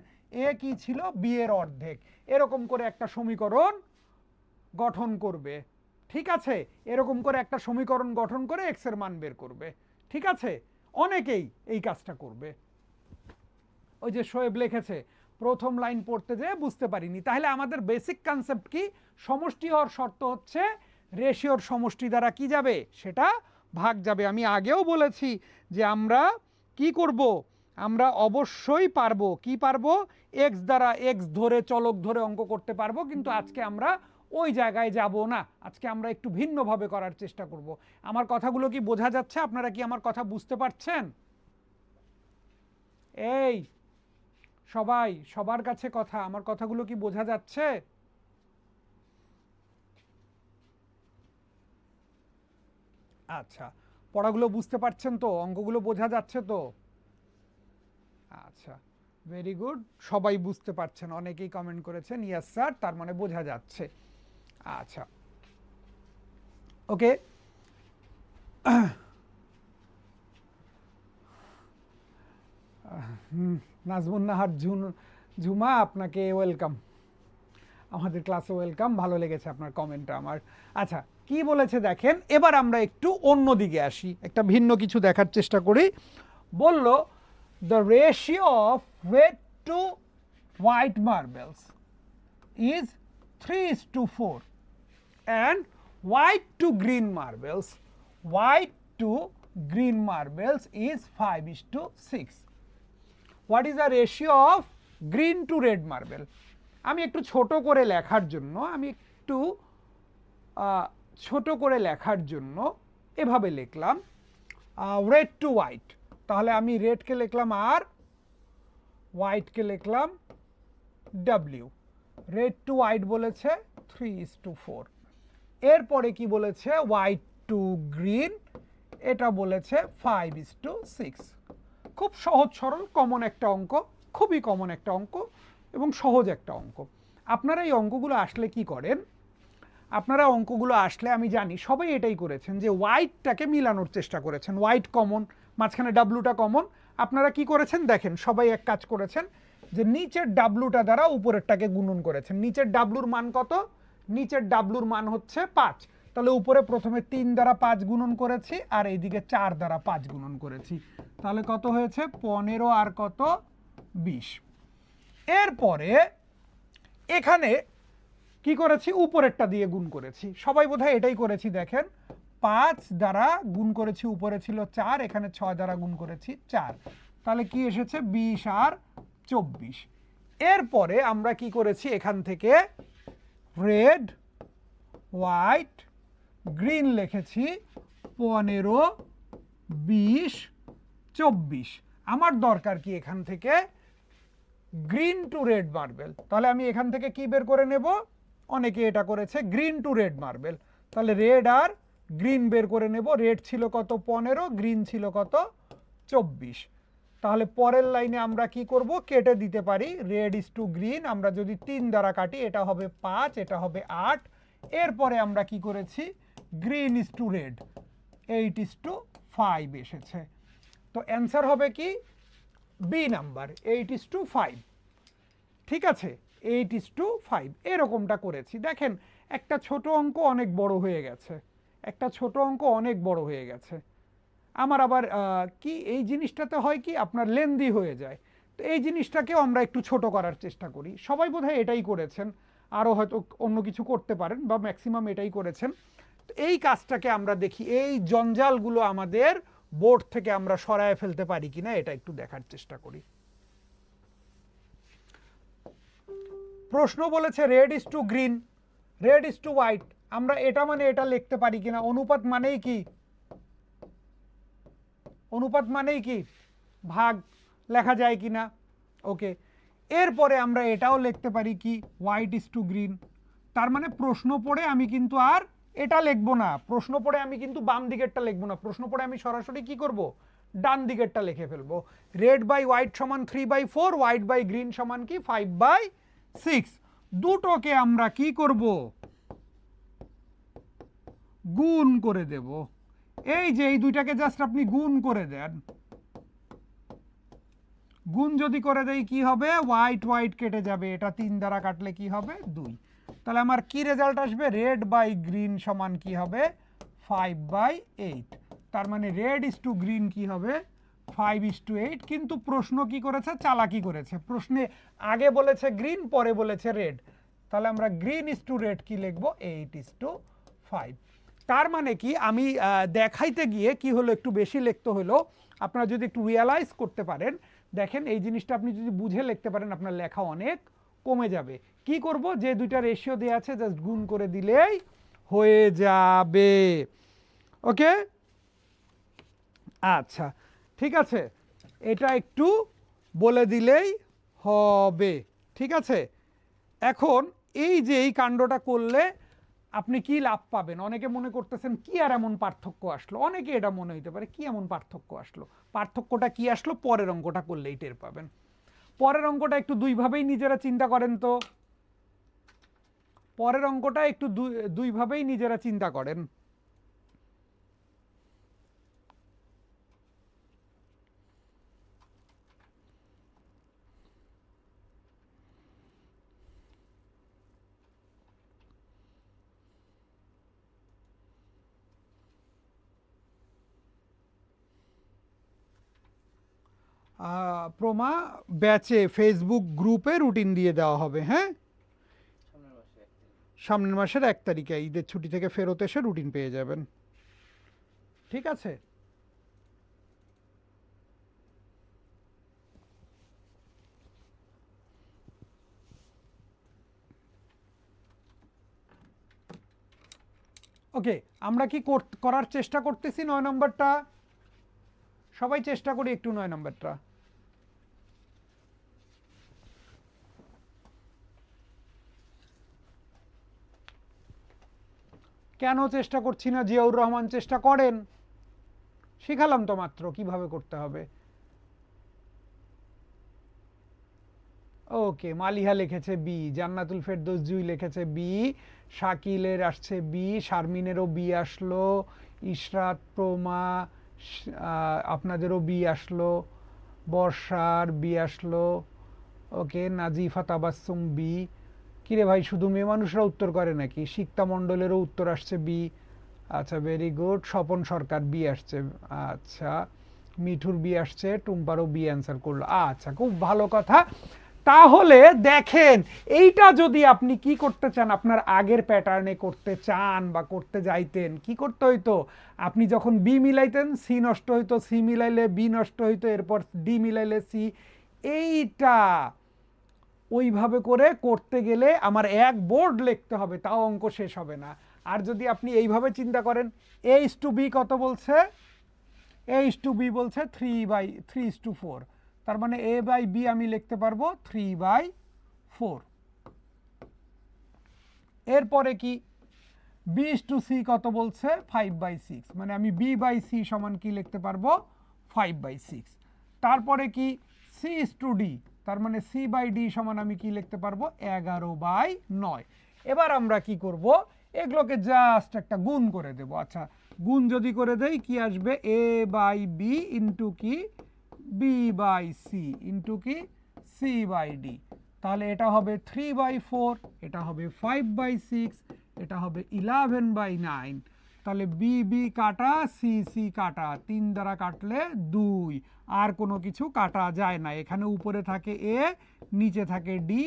এ কি ছিল বি এর অর্ধেক, এরকম করে একটা সমীকরণ গঠন করবে। ঠিক আছে, এরকম করে একটা সমীকরণ গঠন করে এক্স এর মান বের করবে। ঠিক আছে, অনেকেই এই কাজটা করবে। ওই যে শোয়েব লিখেছে প্রথম লাইন পড়তে যেয়ে বুঝতে পারিনি। তাহলে আমাদের বেসিক কনসেপ্ট কি, সমষ্টি হওয়ার শর্ত হচ্ছে রেশিওর সমষ্টি দ্বারা কি যাবে, সেটা ভাগ যাবে। আমি আগেও বলেছি যে আমরা কি করব, আমরা অবশ্যই পারবো, কি পারবো, এক্স দ্বারা এক্স ধরে চলক ধরে অঙ্ক করতে পারবো, কিন্তু আজকে আমরা ওই জায়গায় যাব না। আজকে আমরা একটু ভিন্নভাবে করার চেষ্টা করব। আমার কথাগুলো কি বোঝা যাচ্ছে? আপনারা কি আমার কথা বুঝতে পারছেন? এই সবাই, সবার কাছে কথা, আমার কথাগুলো কি বোঝা যাচ্ছে? আচ্ছা, পড়াগুলো বুঝতে পারছেন তো, অঙ্কগুলো বোঝা যাচ্ছে তো? আচ্ছা, ভেরি গুড, সবাই বুঝতে পারছেন, অনেকেই কমেন্ট করেছেন ইয়েস স্যার, তার মানে বোঝা যাচ্ছে। আচ্ছা, ওকে। নাজমুন নাহার ঝুমা, আপনাকে ওয়েলকাম, আমাদের ক্লাসে ওয়েলকাম, ভালো লেগেছে আপনার কমেন্টটা আমার। আচ্ছা, কি বলেছে দেখেন, এবার আমরা একটু অন্য দিকে আসি, একটা ভিন্ন কিছু দেখার চেষ্টা করি। বলল the ratio of red to white marbles is 3:4 and white to green marbles is 5:6. What is the ratio of green to red marble? আমি একটু ছোট করে লেখার জন্য এভাবে লিখলাম রেড টু হোয়াইট। তাহলে আমি রেডকে লিখলাম আর, হোয়াইটকে লিখলাম ডাব্লিউ। রেড টু হোয়াইট বলেছে 3:4। এরপরে কি বলেছে, হোয়াইট টু গ্রিন, এটা বলেছে 5:6। খুব সহজ সরল কমন একটা অঙ্ক, খুবই কমন একটা অঙ্ক এবং সহজ একটা অঙ্ক। আপনারা এই অঙ্কগুলো আসলে কি করেন, আপনারা অঙ্কগুলো আসলে আমি জানি সবাই এটাই করেছেন যে হোয়াইটটাকে মিলানোর চেষ্টা করেছেন। হোয়াইট কমন, মাঝখানে ডাব্লুটা কমন। আপনারা কি করেছেন দেখেন, সবাই এক কাজ করেছেন যে নিচের ডাব্লুটা দ্বারা উপরেরটাকে গুণন করেছেন। নিচের ডাব্লুর মান কত, নিচের ডাব্লুর মান হচ্ছে 5, তাহলে উপরে প্রথমে 3 দ্বারা 5 গুণন করেছি আর এইদিকে 4 দ্বারা 5 গুণন করেছি, তাহলে কত হয়েছে 15 আর কত 20। এরপরে এখানে কি করেছি, উপরেরটা দিয়ে গুণ করেছি, সবাই বোধহয় এটাই করেছি। দেখেন 5 দ্বারা গুণ করেছি, উপরে ছিল 4, এখানে 6 দ্বারা গুণ করেছি 4, তাহলে কি এসেছে 20 আর 24। এরপরে আমরা কি করেছি, এখান থেকে রেড হোয়াইট গ্রিন লিখেছি 15 20 24। আমার দরকার কি এখান থেকে গ্রিন টু রেড মার্বেল, তাহলে আমি এখান থেকে কি বের করে নেব, অনেকে এটা করেছে গ্রিন টু রেড মার্বেল, তাহলে রেড আর গ্রিন বের করে নেব। রেড ছিল কত 15, গ্রিন ছিল কত 24। তাহলে পরের লাইনে আমরা কি করব, কেটে দিতে পারি, রেড ইজ টু গ্রিন আমরা যদি 3 দ্বারা কাটি এটা হবে 5, এটা হবে 8। এরপরে আমরা কি করেছি, গ্রিন ইজ টু রেড 8:5 এসেছে। তো অ্যান্সার হবে কি বি নাম্বার 8:5। ঠিক আছে, 8:5 এরকমটা করেছি। দেখেন একটা ছোট অঙ্ক অনেক বড় হয়ে গেছে, একটা ছোট অঙ্ক অনেক বড় হয়ে গেছে। আমার আবার কি এই জিনিসটাতে হয় কি আপনার লেন্দি হয়ে যায়, তো এই জিনিসটাকেও আমরা একটু ছোট করার চেষ্টা করি। সবাই বোধহয় এটাই করেছেন, আরও হয়তো অন্য কিছু করতে পারেন বা ম্যাক্সিমাম এটাই করেছেন। তো এই কাজটাকে আমরা দেখি, এই জঞ্জালগুলো আমাদের বোর্ড থেকে আমরা সরায় ফেলতে পারি কিনা এটা একটু দেখার চেষ্টা করি। প্রশ্ন বলেছে red is to green, red is to white, আমরা এটা মানে এটা লিখতে পারি কিনা, অনুপাত মানেই কি, অনুপাত মানেই কি ভাগ লেখা যায় কিনা। ওকে, এরপরে আমরা এটাও লিখতে পারি কি হোয়াইট ইজ টু গ্রিন। তার মানে প্রশ্ন পড়ে আমি কিন্তু আর এটা লিখবো না, প্রশ্ন পড়ে আমি কিন্তু বাম দিকেরটা লিখবো না, প্রশ্ন পড়ে আমি সরাসরি কি করব, ডান দিকেরটা লিখে ফেলবো। রেড বাই হোয়াইট সমান 3/4, হোয়াইট বাই গ্রিন সমান কি 5/6। দুটোকে আমরা কি করব, গুণ করে দেব। এই যে এই দুইটাকে জাস্ট আপনি গুণ করে দেন, গুণ যদি করে দেই কি হবে, হোয়াইট হোয়াইট কেটে যাবে, এটা 3 দ্বারা কাটলে কি হবে 2। তাহলে আমার কি রেজাল্ট আসবে, রেড বাই গ্রিন সমান কি হবে 5/8। তার মানে রেড ইজ টু গ্রিন কি হবে 5:8। কিন্তু প্রশ্ন কি করেছে, চালাকি করেছে, প্রশ্নে আগে বলেছে গ্রিন পরে বলেছে রেড, তাহলে আমরা গ্রিন ইজ টু রেড কি লিখবো 8:5। তার মানে কি আমি দেখাইতে গিয়ে কি হলো, একটু বেশি লিখতে হলো। আপনারা যদি একটু রিয়ালাইজ করতে পারেন, দেখেন এই জিনিসটা আপনি যদি বুঝে লিখতে পারেন আপনার লেখা অনেক কমে যাবে। কি করব, যে দুইটা রেশিও দেওয়া আছে জাস্ট গুণ করে দিলেই হয়ে যাবে। ওকে, আচ্ছা ঠিক আছে, এটা একটু বলে দিলেই হবে। ঠিক আছে, এখন এই যে এই কাণ্ডটা করলে আপনি কি লাভ পাবেন, অনেকে মনে করতেছেন কি আর এমন পার্থক্য আসলো, অনেকে এটা মনে হইতে পারে কি এমন পার্থক্য আসলো, পার্থক্যটা কি আসলো পরের অঙ্কটা করলেই টের পাবেন। পরের অঙ্কটা একটু দুইভাবেই নিজেরা চিন্তা করেন তো, পরের অঙ্কটা একটু দুইভাবেই নিজেরা চিন্তা করেন। প্রমা ব্যাচে ফেসবুক গ্রুপে রুটিন দিয়ে দেওয়া হবে। হ্যাঁ, সামনের মাসের 1 তারিখে ঈদের ছুটি থেকে ফেরত এসে রুটিন পেয়ে যাবেন। ঠিক আছে, ওকে। আমরা কি করার চেষ্টা করতেছি 9 নম্বরটা, সবাই চেষ্টা করি একটু 9 নম্বরটা। কেন চেষ্টা করছি না, জিয়াউর রহমান চেষ্টা করেন, শিখালাম তো মাত্র কিভাবে করতে হবে। ওকে, মালিহা লিখেছে বি, জান্নাতুল ফেরদৌস জুই লিখেছে বি, শাকিলের আসছে বি, শারমিনেরও বি আসলো, ইশরাত প্রমা আপনাদেরও বি আসলো, বর্ষার বি আসলো। ওকে, নাজিফা তাবাসসুম বি। কিরে ভাই, শুধু মেয়ে মানুষরা উত্তর করে নাকি? শিক্তা মণ্ডলেরও উত্তর আসছে বি। আচ্ছা, ভেরি গুড। স্বপন সরকার বি আসছে। আচ্ছা, মিঠুর বি আসছে, টুম্পারও বি অ্যান্সার করলো। আচ্ছা, খুব ভালো কথা। তাহলে দেখেন, এইটা যদি আপনি কি করতে চান, আপনার আগের প্যাটার্নে করতে চান বা করতে যাইতেন, কি করতে হইতো, আপনি যখন বি মিলাইতেন সি নষ্ট হইতো, সি মিলাইলে বি নষ্ট হইতো, এরপর ডি মিলাইলে সি। এইটা ওইভাবে করে করতে গেলে আমার এক বোর্ড লিখতে হবে, তাও অঙ্ক শেষ হবে না। আর যদি আপনি এইভাবে চিন্তা করেন, a:b কত বলছে, a:b বলছে 3/4, তার মানে a/b আমি লিখতে পারবো 3/4। এরপরে কি, b:c কত বলছে 5/6, মানে আমি b/c সমান কি লিখতে পারবো 5/6। তারপরে কি, c:d, তার মানে c/d সমান আমি কি লিখতে পারবো 11/9। এবার আমরা কি করব, এগুলোকে জাস্ট একটা গুণ করে দেব। আচ্ছা, গুণ যদি করে দেই কি আসবে, a/b ইন্টু কি b/c ইন্টু কি c/d। তাহলে এটা হবে 3/4, এটা হবে 5/6, এটা হবে 11/9। তাহলে বি বি কাটা, সি সি কাটা, 3 দ্বারা কাটলে 2, আর কোনো কিছু কাটা যায় না। এখানে উপরে থাকে এ, নিচে থাকে ডি।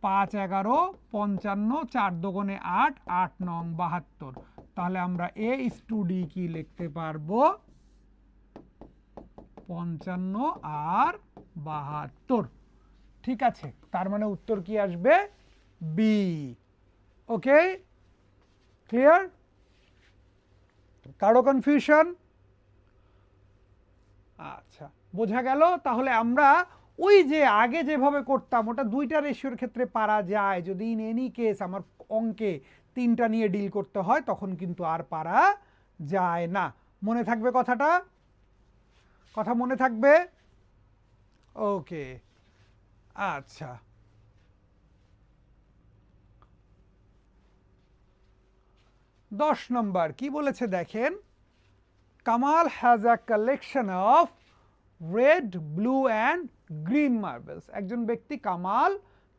5 11 55, 4 দোকানে 8, 8 9 72। তাহলে আমরা a:d কি লিখতে পারবো 55 আর 72। ঠিক আছে, তার মানে উত্তর কি আসবে বি। ওকে, ক্লিয়ার? কারো কনফিউশন? আচ্ছা, বোঝা গেল। তাহলে আমরা ওই যে আগে যেভাবে করতাম ওটা দুইটা রেশিওর ক্ষেত্রে পারা যায়, যদি ইন এনি কেস আমার অঙ্কে তিনটা নিয়ে ডিল করতে হয় তখন কিন্তু আর পারা যায় না। মনে থাকবে কথাটা? কথা মনে থাকবে? ওকে, আচ্ছা। দশ নম্বর কি বলেছে দেখেন, Kamal has a collection of red, blue and green marbles. একজন ব্যক্তি কামাল,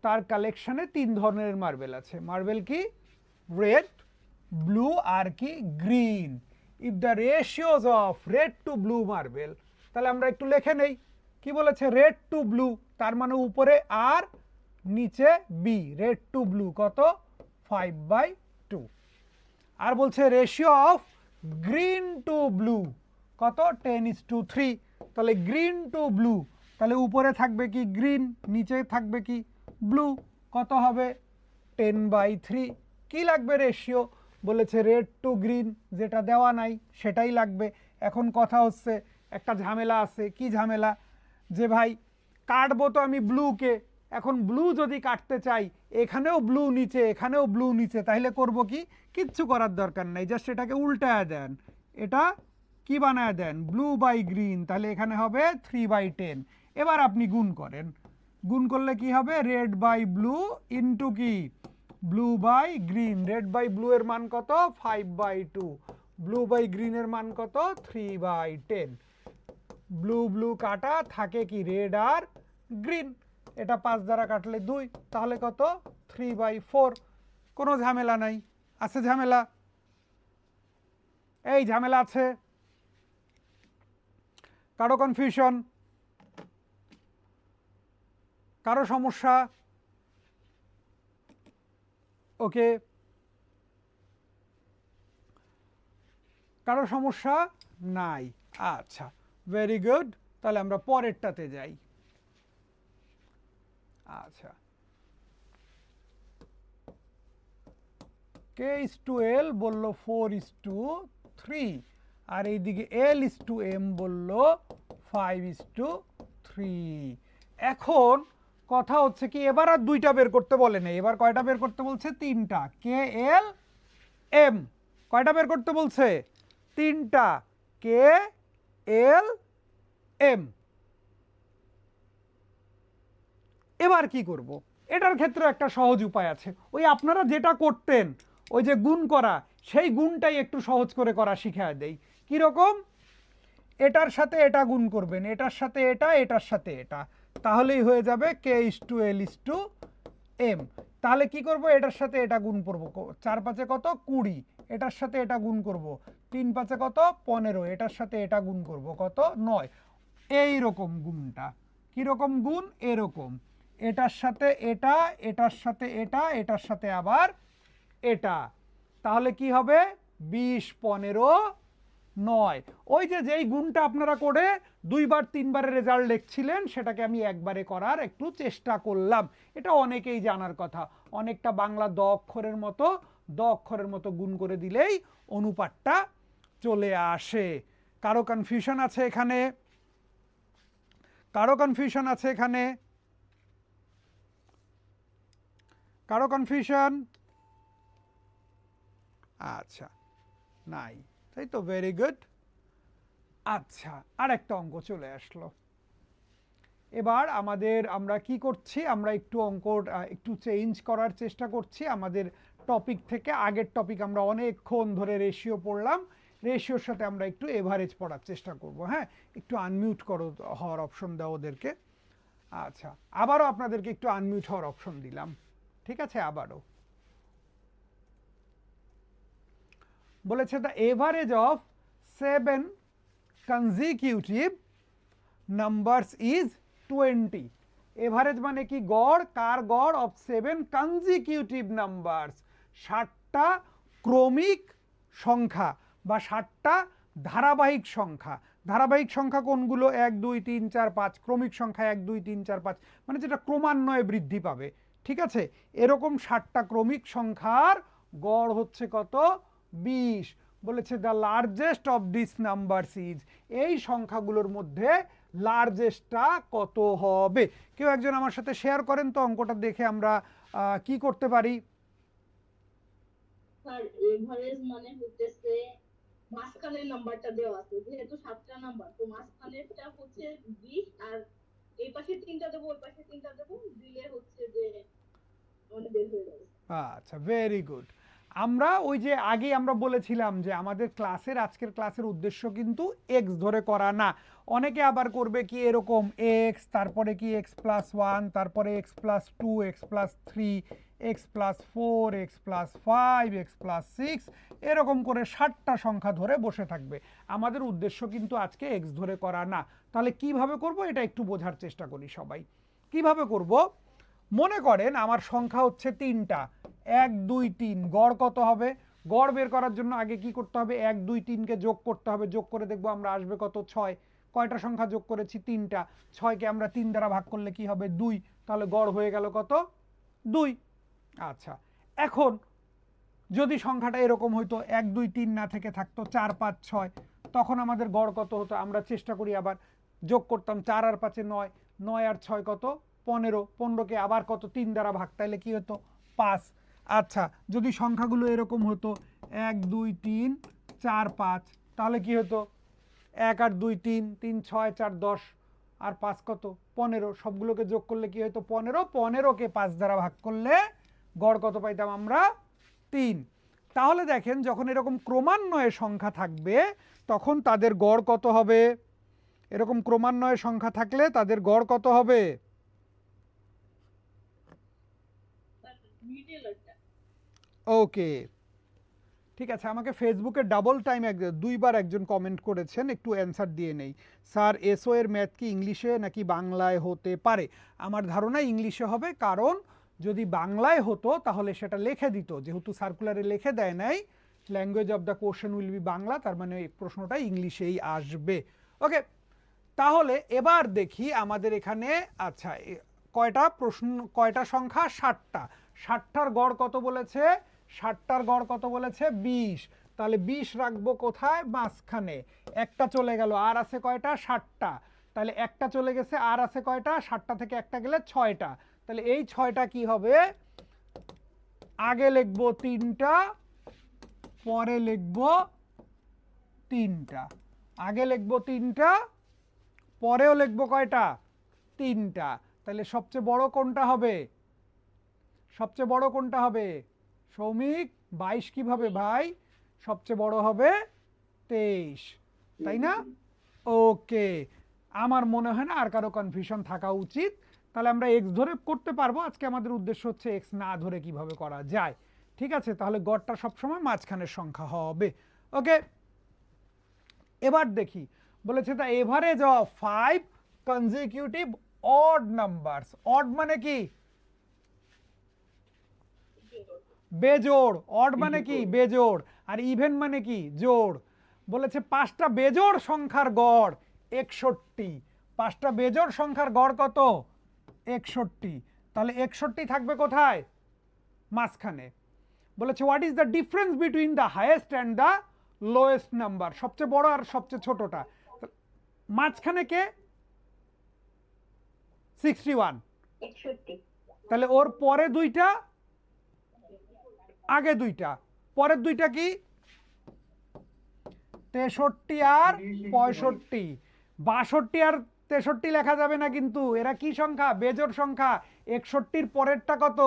তার কালেকশনে তিন ধরনের মার্বেল আছে। মার্বেল কি? রেড, ব্লু আর কি? Green. If the ratios of red to blue marble, তাহলে আমরা একটু লিখে নেই। কি বলেছে? রেড টু ব্লু, তার মানে উপরে আর নিচে বি। রেড টু ব্লু কত? 5/2। আর বলছে ratio of green to blue কত? 10:3। তাহলে গ্রিন টু ব্লু, তাহলে উপরে থাকবে কি? গ্রিন, নিচে থাকবে কি? ব্লু। কত হবে? 10/3। কি লাগবে রেশিও? বলেছে রেড টু গ্রিন, যেটা দেওয়া নাই সেটাই লাগবে। এখন কথা হচ্ছে একটা ঝামেলা আছে। কি ঝামেলা? যে ভাই কাটবো তো আমি ব্লুকে, এখন ব্লু যদি কাটতে চাই, এখানেও ব্লু নিচে এখানেও ব্লু নিচে, তাহলে করব কি? কিচ্ছু করার দরকার নাই, জাস্ট এটাকে উল্টায় দেন। এটা কি বানায় দেন? ব্লু বাই গ্রিন, তাহলে এখানে হবে 3/10। এবার আপনি গুণ করেন, গুণ করলে কি হবে? রেড বাই ব্লু ইন্টু কি? Blue by green. Red by blue এর মান কত? 5/2। ব্লু বাই গ্রিনের মান কত? 3/10। ব্লু ব্লু কাটা থাকে কি? রেড আর গ্রিন। এটা 5 দ্বারা কাটলে 2, তাহলে কত? 3/4। কোনো ঝামেলা নাই। আছে ঝামেলা? এই ঝামেলা আছে? কারো কনফিউশন? কারো সমস্যা? ওকে, কারো সমস্যা নাই? আচ্ছা, ভেরি গুড। তাহলে আমরা পরেরটাতে যাই। আচ্ছা, K/L বলল 4:3, আর এইদিকে L/M বলল 5:3। এখন কথা হচ্ছে কি, এবার আর দুইটা বের করতে বলে না, এবার কয়টা বের করতে বলছে? তিনটা। KLM কয়টা বের করতে বলছে? তিনটা। KLM। এবার কি করব? এটার ক্ষেত্রে একটা সহজ উপায় আছে। ওই আপনারা যেটা করতেন, ওই যে গুণ করা, সেই গুণটাই একটু সহজ করে করা শিখিয়ে দেই। কিরকম? এটার সাথে এটা গুণ করবেন, এটার সাথে এটা, এটার সাথে এটা, তাহলেই হয়ে যাবে K/L/M। তাহলে কি করব? এটার সাথে এটা গুণ করব, 4×5 কত? 20। এটার সাথে এটা গুণ করব, 3×5 কত? 15। এটার সাথে এটা গুণ করব কত? 9। এই রকম গুণটা। কিরকম গুণ? এরকম, এটার সাথে এটা, এটার সাথে এটা, এটার সাথে আবার এটা, তাহলে কি হবে? 20, 15, 9। ওই যে যেই গুণটা আপনারা করে 2বার 3বারের রেজাল্ট লিখছিলেন, সেটাকে আমি একবারে করার একটু চেষ্টা করলাম। এটা অনেকেই জানার কথা, অনেকটা বাংলা দ অক্ষরের মতো, দ অক্ষরের মতো গুণ করে দিলেই অনুপাতটা চলে আসে। কারো কনফিউশন আছে এখানে? কারো কনফিউশন আছে এখানে? কারো কনফিউশন? আচ্ছা, নাই, তাই তো, ভেরি গুড। আচ্ছা, আর একটা অঙ্ক চলে আসলো। এবার আমরা কি করছি? আমরা একটু অঙ্ক একটু চেঞ্জ করার চেষ্টা করছি আমাদের টপিক থেকে। আগের টপিক আমরা অনেকক্ষণ ধরে রেশিও পড়লাম, রেশিওর সাথে আমরা একটু এভারেজ পড়ার চেষ্টা করব। হ্যাঁ, একটু আনমিউট করো, হওয়ার অপশন দাও ওদেরকে। আচ্ছা, আবারও আপনাদেরকে একটু আনমিউট হওয়ার অপশন দিলাম, ঠিক আছে? আবারও বলেছে the average of 7 consecutive numbers is 20। Average মানে কি? গড়। কার গড়? অফ 7 কনজিকিউটিভ নাম্বারস, 7টা ক্রমিক সংখ্যা বা 7টা ধারাবাহিক সংখ্যা। ধারাবাহিক সংখ্যা কোনগুলো? 1 2 3 4 5। ক্রমিক সংখ্যা 1 2 3 4 5, মানে যেটা ক্রমান্বয়ে বৃদ্ধি পাবে, ঠিক আছে? এরকম 7টা ক্রমিক সংখ্যার গড় হচ্ছে কত? 20। বলেছে the largest of this numbers is, এই সংখ্যাগুলোর মধ্যে লার্জেস্টটা কত হবে? কেউ একজন আমার সাথে শেয়ার করেন তো অঙ্কটা দেখে আমরা কি করতে পারি। স্যার এভারেজ মানে হচ্ছে মাঝখানের নাম্বারটা দেওয়া আছে, যেহেতু 7টা নাম্বার, তো মাঝখানেরটা হচ্ছে 20, আর এই পাশে 3টা দেবো, ওই পাশে 3টা দেবো, দিলে হচ্ছে যে মানে বের হয়ে যাবে। আচ্ছা, ভেরি গুড। আমরা ওই যে আগে আমরা বলেছিলাম যে আমাদের আজকের ক্লাসের উদ্দেশ্য কিন্তু এক্স ধরে করা না। অনেকে আবার করবে কি এরকম এক্স, তারপরে কি এক্স প্লাস ওয়ান, তারপরে x plus two, x plus three, x plus four, x plus five, x plus six, এরকম করে 60টা সংখ্যা ধরে বসে থাকবে। আমাদের উদ্দেশ্য কিন্তু আজকে এক্স ধরে করা না। তাহলে কিভাবে করব এটা একটু বোঝার চেষ্টা করি সবাই। কিভাবে করব? মনে করেন আমার সংখ্যা হচ্ছে 3টা, 1 2 3, গড় কত হবে? গড় বের করার জন্য আগে কি করতে হবে? 1 2 3কে যোগ করতে হবে, যোগ করে দেখবো আমরা আসবে কত? 6। কয়টা সংখ্যা যোগ করেছি? 3টা। 6কে আমরা 3 দ্বারা ভাগ করলে কি হবে? 2। তাহলে গড় হয়ে গেল কত? 2। আচ্ছা, এখন যদি সংখ্যাটা এরকম হইতো 1 2 3 না থেকে থাকতো 4 5 6, তখন আমাদের গড় কত হতো? আমরা চেষ্টা করি আবার যোগ করতাম, 4 আর 5 9, 9 আর 6 কত? 15। 15কে আবার কত? 3 দ্বারা ভাগ, তাইলে কি হতো? 5। আচ্ছা, যদি সংখ্যাগুলো এরকম হতো 1 2 3 4 5, তাহলে কি হতো? 1 আর 2 3, 3 6 4 10, আর 5 কত? 15। সবগুলোকে যোগ করলে কি হতো? 15। 15কে 5 দ্বারা ভাগ করলে গড় কত পাইতাম আমরা? 3। তাহলে দেখেন যখন এরকম ক্রমান্বয়ে সংখ্যা থাকবে তখন তাদের গড় কত হবে? এরকম ক্রমান্বয়ে সংখ্যা থাকলে তাদের গড় কত হবে? ওকে, ঠিক আছে। আমাকে ফেসবুকে ডাবল টাইম দুইবার একজন কমেন্ট করেছেন, একটু অ্যান্সার দিয়ে নেই। স্যার এসও এর ম্যাথ কি ইংলিশে নাকি বাংলায় হতে পারে? আমার ধারণা ইংলিশে হবে, কারণ যদি বাংলায় হতো তাহলে সেটা লিখে দিত, যেহেতু সার্কুলারে লিখে দেয় নাই language of the question will be Bangla, তার মানে এই প্রশ্নটা ইংলিশেই আসবে। ওকে, তাহলে এবার দেখি আমাদের এখানে। আচ্ছা, কয়টা প্রশ্ন, কয়টা সংখ্যা? 60টা। 60টার গড় কত বলেছে? 60টার গড় কত বলেছে? 20। তাহলে 20 রাখবো কোথায়? মাঝখানে। একটা চলে গেল, আর আছে কয়টা? 60টা। তাহলে একটা চলে গেছে, আর আছে কয়টা? 60টা থেকে একটা গেলে 6টা। তাহলে এই 6টা কি হবে? আগে লিখবো 3টা, পরে লিখবো 3টা। আগে লিখবো 3টা, পরেও লিখবো কয়টা? 3টা। তাহলে সবচেয়ে বড় কোনটা হবে? সবচেয়ে বড় কোনটা হবে? সৌমিক, 22 কিভাবে ভাই? সবচেয়ে বড় হবে 23, তাই না? ওকে, আমার মনে হয় না আর কারো কনফিউশন থাকা উচিত। তাহলে আমরা এক্স ধরে করতে পারবো। আজকে আমাদের উদ্দেশ্য হচ্ছে এক্স না ধরে কিভাবে করা যায়। ঠিক আছে, তাহলে গড়টা সবসময় মাঝখানের সংখ্যা হবে। ওকে, এবার দেখি বলেছে the average of 5 consecutive odd numbers. Odd মানে কি? বেজোড়। অড মানে কি? বেজোড়। আর ইভেন মানে কি? জোড়। বলেছে 5টা বেজোড় সংখ্যার গড় 61। 5টা বেজোড় সংখ্যার গড় কত? 61। তাহলে 61 থাকবে কোথায়? মাঝখানে। বলেছে what is the difference between the highest and the lowest number? সবচেয়ে বড় আর সবচেয়ে ছোটটা। মাঝখানে কে? 61। 61। তাহলে ওর পরে দুইটা, আগে দুইটা, পরের দুইটা কি? 63 আর 65। 62 আর 63 লেখা যাবে না কিন্তু, এরা কি সংখ্যা? বেজোড় সংখ্যা। 61-র পরেরটা কত?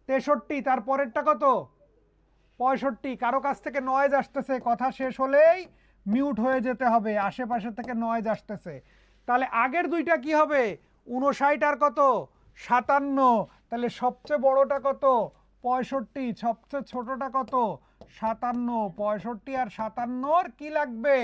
63। তার পরেরটা কত? 65। কারো কাছ থেকে নয়েজ আসতেছে, কথা শেষ হলেই মিউট হয়ে যেতে হবে, আশেপাশে থেকে নয়েজ আসতেছে। তাহলে আগের দুইটা কি হবে? 59 আর কত? 57। তাহলে সবচেয়ে বড়টা কত? 65। সবচেয়ে ছোটটা কত? 57। 65 আর 57-র কি লাগবে?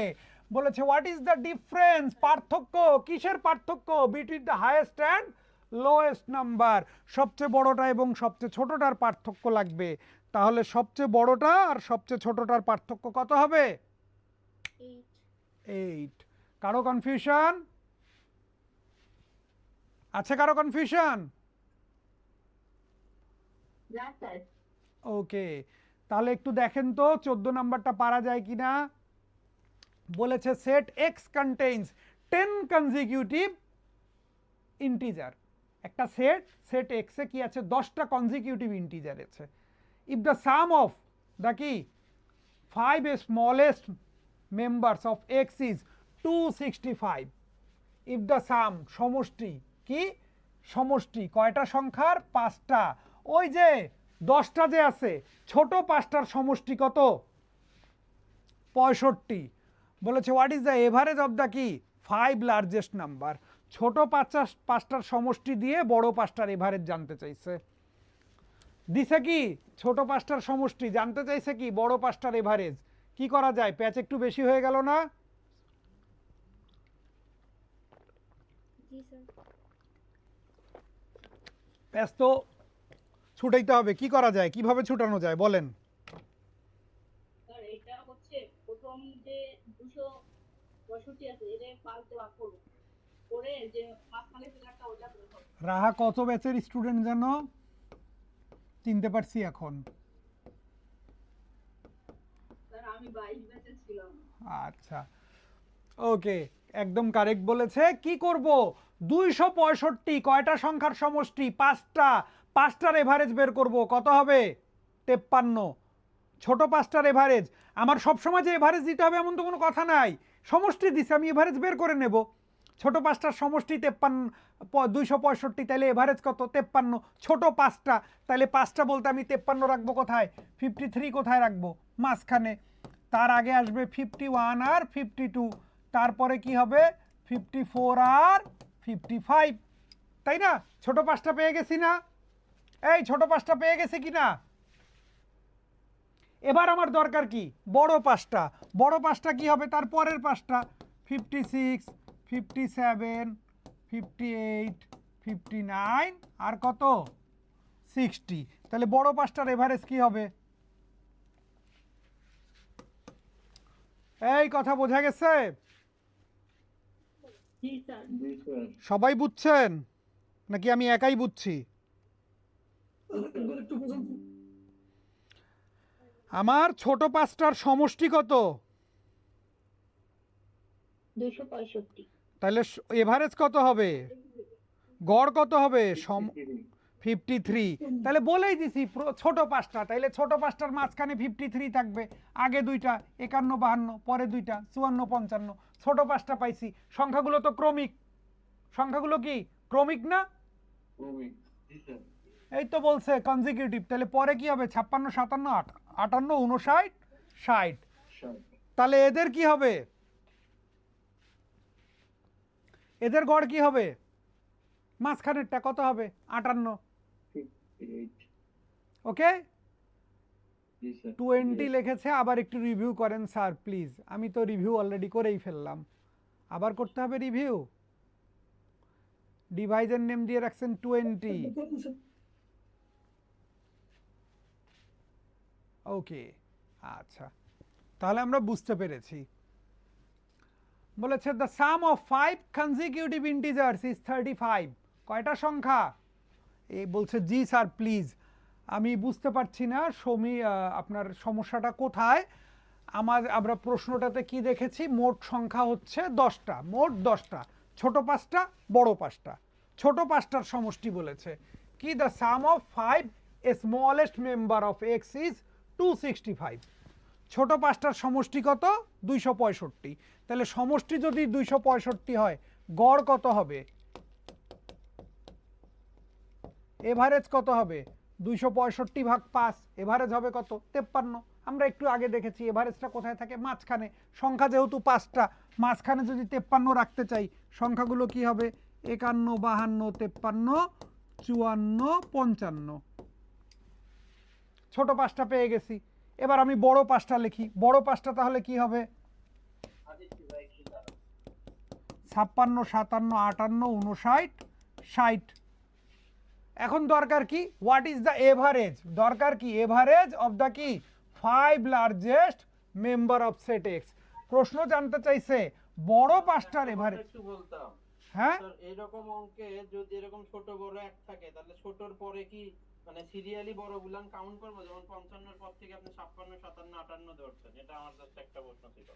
বলেছে হোয়াট ইজ দ্য ডিফারেন্স? পার্থক্য। কিসের পার্থক্য? Between the highest and lowest number. সবচেয়ে বড়টা এবং সবচেয়ে ছোটটার পার্থক্য লাগবে। তাহলে সবচেয়ে বড়টা আর সবচেয়ে ছোটটার পার্থক্য কত হবে? 8। কারো কনফিউশন আছে? কারো কনফিউশন? না স্যার। ওকে, তাহলে একটু দেখেন তো 14 নাম্বারটা পারা যায় কিনা। বলেছে set X contains 10 consecutive integer. একটা সেট এক্স এ কি আছে 10টা কনজিকিউটিভ ইন্টিজার আছে। If the sum of the কি 5 smallest members of X is 265, if the sum সমষ্টি কি সমষ্টি কয়টা সংখ্যার 5টা, ওই যে 10টা যে আছে ছোট 5টার সমষ্টি কত 65, বলেছে what is the average of the কি 5 লার্জেস্ট নাম্বার। ছোট 5টার সমষ্টি দিয়ে বড় 5টার এভারেজ জানতে চাইছে। দিছে কি ছোট 5টার সমষ্টি, জানতে চাইছে কি বড় 5টার এভারেজ। কি করা যায়, প্যাচ একটু বেশি হয়ে গেল না? জি স্যার। প্যাচ তো ছুটাইতে হবে, কি করা যায়, কিভাবে ছুটানো যায় বলেন? স্যার এটা হচ্ছে প্রথম যে 265 আছে এর 5 দিয়ে ভাগ করব, করে যে মাঝখানে ফিগারটা ওটা বের করব। রাহা কত ব্যাচের স্টুডেন্ট যেন চিনতে পারছি এখন? স্যার আমি 22 ব্যাচে ছিলাম। আচ্ছা ওকে, একদম কারেক্ট বলেছে। কি করব 265 কয়টা সংখ্যার সমষ্টি 5টা, 5টার এভারেজ বের করব, কত হবে 53। ছোট 5টার এভারেজ, আমার সবসময় যে এভারেজ দিতে হবে এমন তো কোনো কথা নাই, সমষ্টি দিছে আমি এভারেজ বের করে নেব। ছোট 5টার সমষ্টি 53, 265, তাহলে এভারেজ কত 53। ছোট 5টা, তাহলে 5টা বলতে আমি 53 রাখবো কোথায়, 53 কোথায় রাখবো মাঝখানে, তার আগে আসবে 51 আর 52, তারপরে কি হবে 54 আর 55, তাই না? ছোট 5টা পেয়ে গেছি না? এই ছোট 5টা পেয়ে গেছি কি না? এবার আমার দরকার কি বড় 5টা। বড় 5টা কি হবে তার পরের 5টা, 56, 57, 58, 59 আর কত 60। তাহলে বড় 5টার এভারেজ কি হবে? এই কথা বোঝা গেছে? জি স্যার। সবাই বুঝছেন নাকি আমি একাই বুঝছি? আমার ছোট 5টার সমষ্টি কত? 265। তাহলে এভারেজ কত হবে, গড় কত হবে 53। তাহলে বলেই দিছি ছোট 5টা, তাহলে ছোট 5টার মাঝখানে 53 থাকবে, আগে দুইটা 51, 52, পরে দুইটা 54, 55। ছোট 5টা পাইছি। সংখ্যাগুলো তো ক্রমিক, সংখ্যাগুলো কি ক্রমিক না? এই তো বলছে কনজিকিউটিভ, তাহলে পরে কি হবে 56, 57, 58, 59, 60। তাহলে এদের কি হবে, এদের গড় কি হবে মাঝখানেরটা কত হবে 58। ওকে 20 লিখেছে, আবার একটু রিভিউ করেন স্যার প্লিজ। আমি তো রিভিউ অলরেডি করেই ফেললাম, আবার করতে হবে রিভিউ। ডিভাইজের নেম দিয়ে রাখছেন 20। ওকে আচ্ছা, তাহলে আমরা বুঝতে পেরেছি। বলেছে the sum of 5 consecutive integers is 35। কয়টা সংখ্যা? এই বলছে জি স্যার প্লিজ। আমি বুঝতে পারছি না সমী আপনার সমস্যাটা কোথায়। আমরা প্রশ্নটাতে কি দেখেছি, মোট সংখ্যা হচ্ছে 10টা, মোট 10টা, ছোট 5টা বড় 5টা। ছোট 5টার সমষ্টি বলেছে কি the sum of 5 smallest member of X is 265। ছোট 5টার সমষ্টি কত 265। তাহলে সমষ্টি যদি 265 হয় গড় কত হবে, এভারেজ কত হবে 265 ভাগ 5, এভারেজ হবে কত 53। আমরা একটু আগে দেখেছি এভারেজটা কোথায় থাকে মাঝখানে। সংখ্যা যেহেতু 5টা, মাঝখানে যদি 53 রাখতে চাই সংখ্যাগুলো কি হবে 51, 52, 53, 54, 55। ছোট 5টা পেয়ে গেছি। এবার আমি বড় 5টা লিখি। বড় 5টা তাহলে কি হবে 56, 57, 58, 59, 60। এখন দরকার কি হোয়াট ইজ দ্য এভারেজ, দরকার কি এভারেজ অফ দ্য কি 5 largest member of set x. প্রশ্ন জানতে চাইছে বড় 5টার এভারেজ। একটু বলতাম হ্যাঁ স্যার, এরকম অঙ্কে যদি এরকম ছোট বড় এক থাকে তাহলে ছোটর পরে কি মানে সিরিয়ালি বড় গুলান কাউন্ট করবো? যেমন 55 এর পর থেকে আপনি 56, 57, 58 ধরছেন, এটা আমার জাস্ট একটা প্রশ্ন ছিল।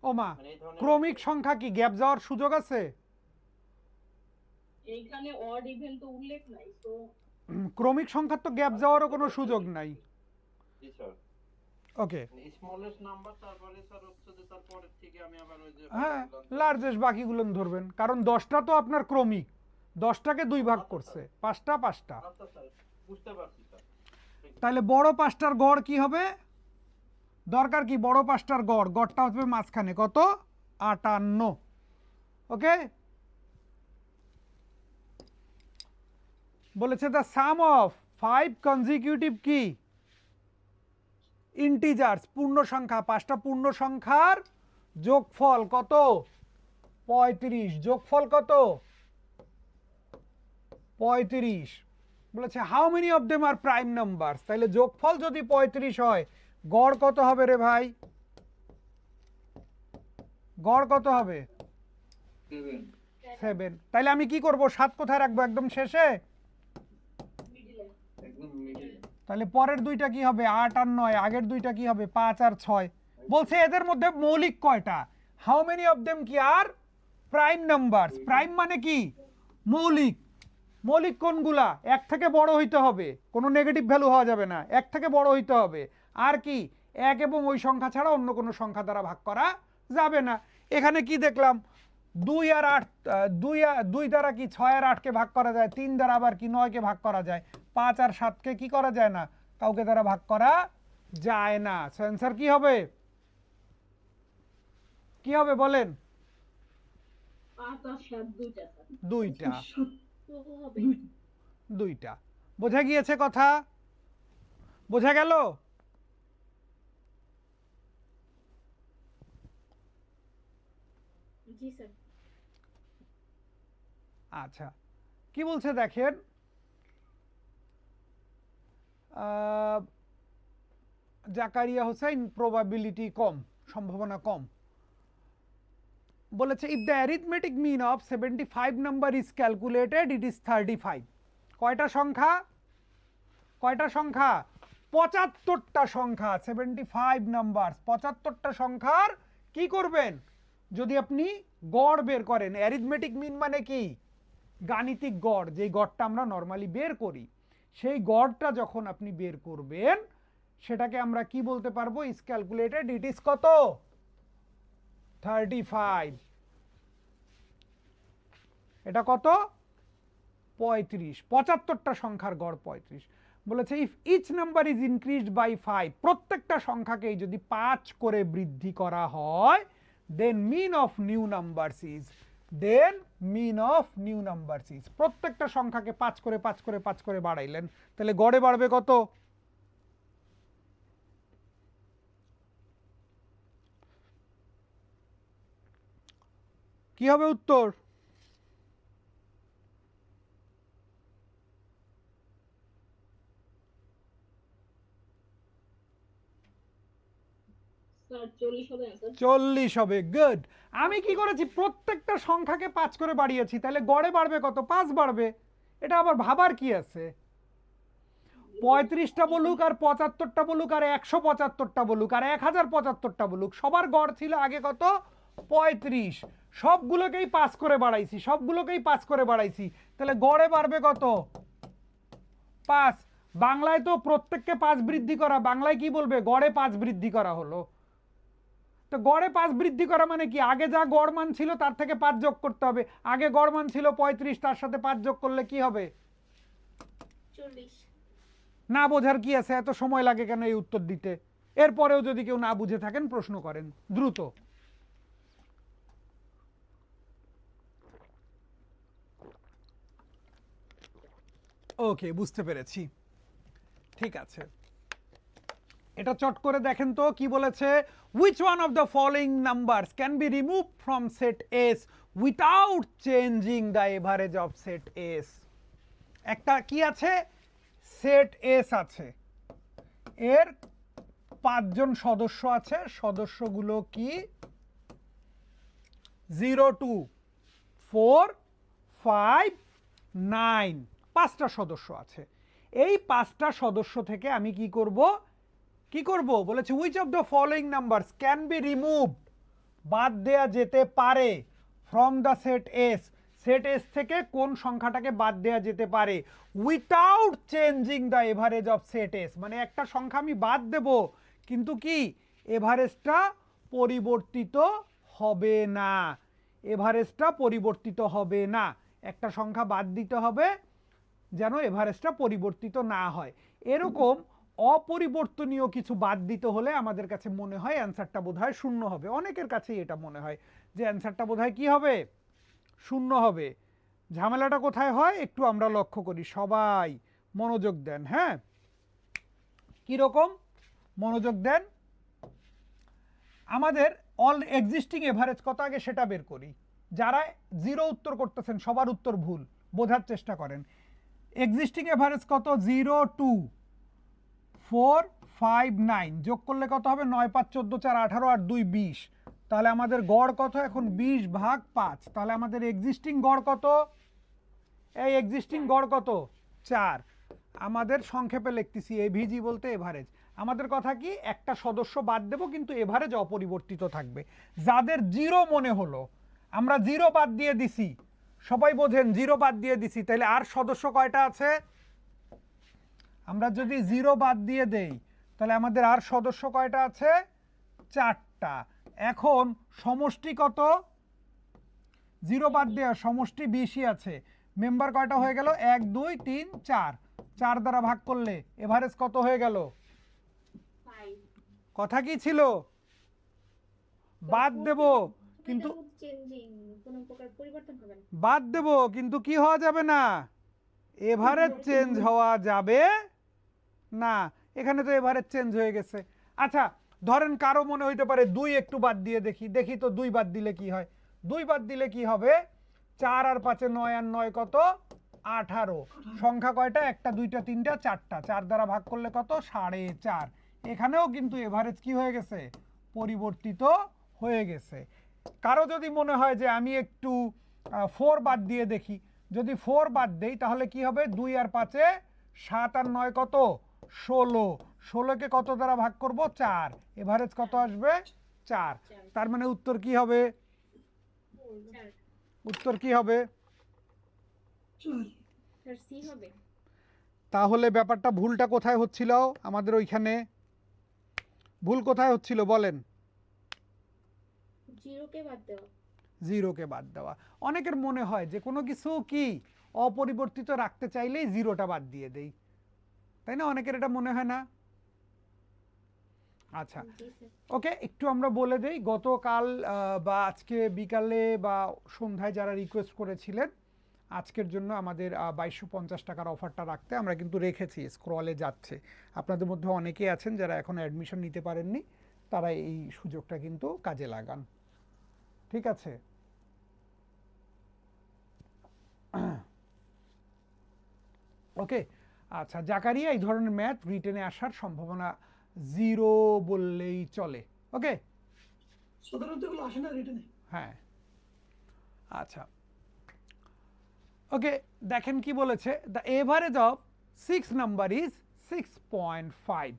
ওমা, মানে এই ধরনের ক্রমিক সংখ্যা কি গ্যাপ যাওয়ার সুযোগ আছে? এইখানে অড ইভেন তো উল্লেখ নাই, তো ক্রমিক সংখ্যার তো গ্যাপ যাওয়ারও কোনো সুযোগ নাই। জি স্যার, ওকে, স্মলেস্ট নাম্বার, তারপরে স্যার হচ্ছে যে তারপরের থেকে আমি আবার ওই যে হ্যাঁ, লার্জেস্ট বাকিগুলো ধরবেন, কারণ 10টা তো আপনার ক্রমিক, 10টাকে 2 ভাগ করছে, 5টা 5টা। আচ্ছা স্যার, বুঝতে পারছি স্যার। তাহলে বড় 5টার গড় কি হবে? দরকার কি বড় 5টার গড়? গড়টা হবে মাঝখানে কত? 58। ওকে, বলেছে দ্য সাম অফ 5 কনজিকিউটিভ কি ইন্টিজার্স, পূর্ণ সংখ্যা, 5টা পূর্ণ সংখ্যার যোগফল কত? 35। যোগফল কত? 35। বলেছে how many of them are prime numbers, তাহলে যোগফল যদি 35 হয়, গড় কত হবে রে ভাই? গড় কত হবে? 7। তাহলে আমি কি করব? 7 কোথায় রাখবো? একদম শেষে। মিডিলে তাহলে পরের দুইটা কি হবে? 8 আর 9। আগের দুইটা কি হবে? 5 আর 6। বলছে এদের মধ্যে মৌলিক কয়টা? হাউ মেনি অফ দেম কি আর প্রাইম নাম্বারস। প্রাইম মানে কি? মৌলিক। মৌলিক কোনগুলা? এক থেকে বড় হইতে হবে, কোনো নেগেটিভ ভ্যালু হওয়া যাবে না, এক থেকে বড় হইতে হবে। আর কি? এক এবং ওই সংখ্যা ছাড়া অন্য কোনো সংখ্যা দ্বারা ভাগ করা যাবে না। এখানে কি দেখলাম? 2 আর 8, 2 দ্বারা কি 6 আর 8কে ভাগ করা যায়, 3 দ্বারা আবার কি 9কে ভাগ করা যায়, 5 আর 7কে কি করা যায় না, কাউকে দ্বারা ভাগ করা যায় না। সো অ্যান্সার কি হবে? কি হবে বলেন? 5 আর 7 দুইটা স্যার। দুইটা। তো হবে। দুইটা। বোঝা গিয়েছে কথা? বোঝা গেল? জি স্যার। আচ্ছা, কি বলছে দেখেন, জাকারিয়া হোসেন প্রবাবিলিটি কম, সম্ভাবনা কম। বলেছে if the arithmetic mean of 75 number is calculated it is 35। কয়টা সংখ্যা? কয়টা সংখ্যা? 75টা সংখ্যা। 75 নাম্বার, 75টা সংখ্যার কি করবেন? যদি আপনি গড় বের করেন, অ্যারিথমেটিক মিন মানে কি? গাণিতিক গড়, যেই গড়টা আমরা নর্মালি বের করি, সেই গড়টা যখন আপনি বের করবেন, সেটাকে আমরা কি বলতে পারবো? ইজ ক্যালকুলেটেড ইট ইজ কত? 35। এটা কত? 35। 75টা সংখ্যার গড় 35। বলেছে if each number is increased by 5, প্রত্যেকটা সংখ্যাকেই যদি 5 করে বৃদ্ধি করা হয়, then mean of new numbers is, then mean of new numbers is, প্রত্যেকটা সংখ্যাকে 5 করে 5 করে 5 করে বাড়াইলেন, তাহলে গড়ে বাড়বে কত? কি হবে উত্তর? স্যার 40 হবে অ্যান্সার। 40 হবে। গুড। আমি কি করেছি? প্রত্যেকটা সংখ্যাকে 5 করে বাড়িয়েছি, তাহলে গড়ে বাড়বে কত? 5 বাড়বে। এটা আবার ভাবার কি আছে? 35টা বলুক আর 75টা বলুক আর 175টা বলুক আর 1075টা বলুক, সবার গড় ছিল আগে কত? 35। সবগুলোকেই 5 করে বাড়াইছি, সবগুলোকেই 5 করে বাড়াইছি, তাহলে গড়ে বাড়বে কত? 5। বাংলায় তো প্রত্যেককে 5 বৃদ্ধি করা, বাংলায় কি বলবে? গড়ে 5 বৃদ্ধি করা হলো। তো গড়ে 5 বৃদ্ধি করা মানে কি? আগে যা গড় মান ছিল তার থেকে 5 যোগ করতে হবে। আগে গড় মান ছিল 35, তার সাথে 5 যোগ করলে কি হবে? 40। না বোঝার কি আছে? এত সময় লাগে কেন এই উত্তর দিতে? এরপরেও যদি কেউ না বুঝে থাকেন প্রশ্ন করেন দ্রুত। ওকে, বুঝতে পেরেছি। ঠিক আছে, এটা চট করে দেখেন তো কি বলেছে? which one of the following numbers can be removed from set S without changing the average of set S? একটা কি আছে? সেট S আছে, এর 5 জন সদস্য আছে, সদস্যগুলো কি? 0 2 4 5 9, 5টা সদস্য আছে। এই 5টা সদস্য থেকে আমি কি করব? কি করব? বলেছে which of the following numbers can be removed বাদ দেয়া যেতে পারে from the set S, set S থেকে কোন সংখ্যাটাকে বাদ দেয়া যেতে পারে without changing the average of set S, মানে একটা সংখ্যা আমি বাদ দেব কিন্তু কি এভারেজটা পরিবর্তিত হবে না, এভারেজটা পরিবর্তিত হবে না, একটা সংখ্যা বাদ দিতে হবে যেন এভারেজটা পরিবর্তিত না হয়। এরকম অপরিবর্তনীয় কিছু বাদ দিতে হলে আমাদের কাছে মনে হয় অ্যান্সারটা বোধহয় শূন্য হবে, অনেকের কাছেই এটা মনে হয় যে অ্যান্সারটা বোধহয় কি হবে, শূন্য হবে। ঝামেলাটা কোথায় হয় একটু আমরা লক্ষ্য করি, সবাই মনোযোগ দেন। হ্যাঁ, কিরকম মনোযোগ দেন, আমাদের অল এক্সিস্টিং এভারেজ কত আগে সেটা বের করি। যারা জিরো উত্তর করতেছেন সবার উত্তর ভুল, বোঝার চেষ্টা করেন। এক্সিস্টিং এভারেজ কত, 0 2 4 5 9, যোগ করলে কত হবে, 9 5 14 4 18 আর 2 20, তাহলে আমাদের গড় কত এখন 20/5, তাহলে আমাদের এক্সিস্টিং গড় কত, এই এক্সিস্টিং গড় কত 4। আমাদের সংক্ষেপে লিখতেছি এভিজি বলতে এভারেজ, আমাদের কথা কি একটা সদস্য বাদ দেব কিন্তু এভারেজ অপরিবর্তিত থাকবে। যাদের জিরো মনে হলো আমরা জিরো বাদ দিয়ে দিছি, সবাই বোঝেন জিরো বাদ দিয়ে দিছি, তাহলে আর সদস্য কয়টা আছে, আমরা যদি জিরো বাদ দিয়ে দেই তাহলে আমাদের আর সদস্য কয়টা আছে, 4টা। এখন সমষ্টি কত, জিরো বাদ দেওয়া সমষ্টি 20ই আছে, মেম্বার কয়টা হয়ে গেল, 1 2 3 4, 4 দ্বারা ভাগ করলে এভারেজ কত হয়ে গেল, 5 কথা কি ছিল, বাদ দেব কিন্তু চেঞ্জিং, কোনো প্রকার পরিবর্তন হবে না। বাদ দেব কিন্তু কি হওয়া যাবে না, এভারেজ চেঞ্জ হওয়া যাবে না, এখানে তো এভারেজ চেঞ্জ হয়ে গেছে। আচ্ছা ধরেন কারো মনে হইতে পারে 2 একটু বাদ দিয়ে দেখি, দেখি তো 2 বাদ দিলে কি হয়, 2 বাদ দিলে কি হবে, 4 আর 5 9 আর 9 কত 18, সংখ্যা কয়টা, একটা দুইটা তিনটা চারটা, 4 দ্বারা ভাগ করলে কত 4.5, এখানেও কিন্তু এভারেজ কি হয়ে গেছে, পরিবর্তিত হয়ে গেছে। কারো যদি মনে হয় যে আমি একটু 4 বাদ দিয়ে দেখি, যদি 4 বাদ দেই তাহলে কি হবে, 2 আর 5 7 আর 9 কত 16, 16কে কত দ্বারা ভাগ করব 4, এভারেজ কত আসবে 4, তার মানে উত্তর কি হবে, উত্তর কি হবে, স্যার সি হবে। তাহলে ব্যাপারটা ভুলটা কোথায় হচ্ছিল আমাদের, ওইখানে ভুল কোথায় হচ্ছিল বলেন, 0 কে বাদ দেওয়া। 0কে বাদ দেওয়া। অনেকের মনে হয় যে কোনো কিছু কি অপরিবর্তিত রাখতে চাইলেই 0টা বাদ দিয়ে দেই, তাই না, অনেকের এটা মনে হয় না। আচ্ছা জি স্যার। ওকে, একটু আমরা বলে দেই, গতকাল বা আজকে বিকালে বা সন্ধ্যায় যারা রিকোয়েস্ট করেছিলেন আজকের জন্য আমাদের 2250 টাকার অফারটা রাখতে, আমরা কিন্তু রেখেছি, স্ক্রলে যাচ্ছে। আপনাদের মধ্যে অনেকেই আছেন যারা এখন অ্যাডমিশন নিতে পারেননি, তারা এই সুযোগটা কিন্তু কাজে লাগান, ঠিক আছে। ওকে আচ্ছা, জাকারিয়া এই ধরনের ম্যাথ রিটেনে আসার সম্ভাবনা 0 বললেই চলে। ওকে সাধারণত এগুলো আসে না রিটেনে। হ্যাঁ আচ্ছা ওকে, দেখেন কি বলেছে, the average of 6 number is 6.5,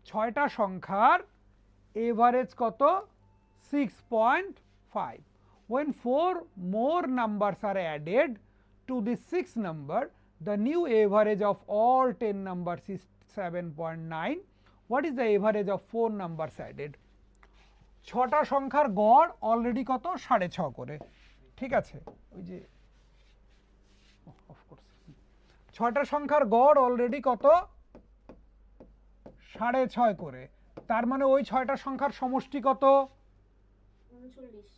6টা সংখ্যার এভারেজ কত 6.5, when 4 more numbers are added to the 6th number the new average of all 10 numbers is 7.9, what is the average of 4 numbers added, 6টা সংখ্যার গড় অলরেডি কত 6.5 করে, ঠিক আছে, ওই যে অফকোর্স 6টা সংখ্যার গড় অলরেডি কত 6.5 করে, তার মানে ওই 6টা সংখ্যার সমষ্টি কত, 39।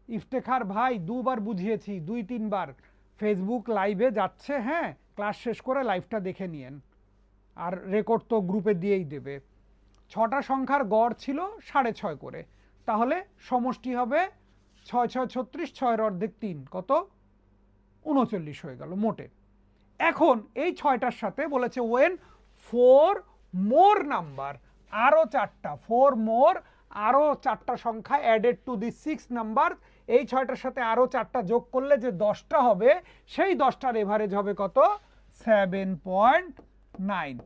ইফতেখার ভাই 2বার বুঝিয়েছি, 2-3 বার ফেসবুক লাইভে যাচ্ছে, হ্যাঁ ক্লাস শেষ করে লাইভটা দেখে নিয়েন, আর রেকর্ড তো গ্রুপে দিয়েই দেবে। 6টা সংখ্যার গড় ছিল 6.5 করে, তাহলে সমষ্টি হবে 6 6 36, 6 অর্ধেক 3 কত 39 হয়ে গেল মোটে। এখন এই 6টার সাথে বলেছে ওয়েন 4 মোর নাম্বার, আরও 4টা 4 মোর, আরও 4টা সংখ্যা অ্যাডেড টু দি 6 নাম্বার, এই 6টার সাথে আরও 4টা যোগ করলে যে 10টা হবে সেই 10টার এভারেজ হবে কত 7.9,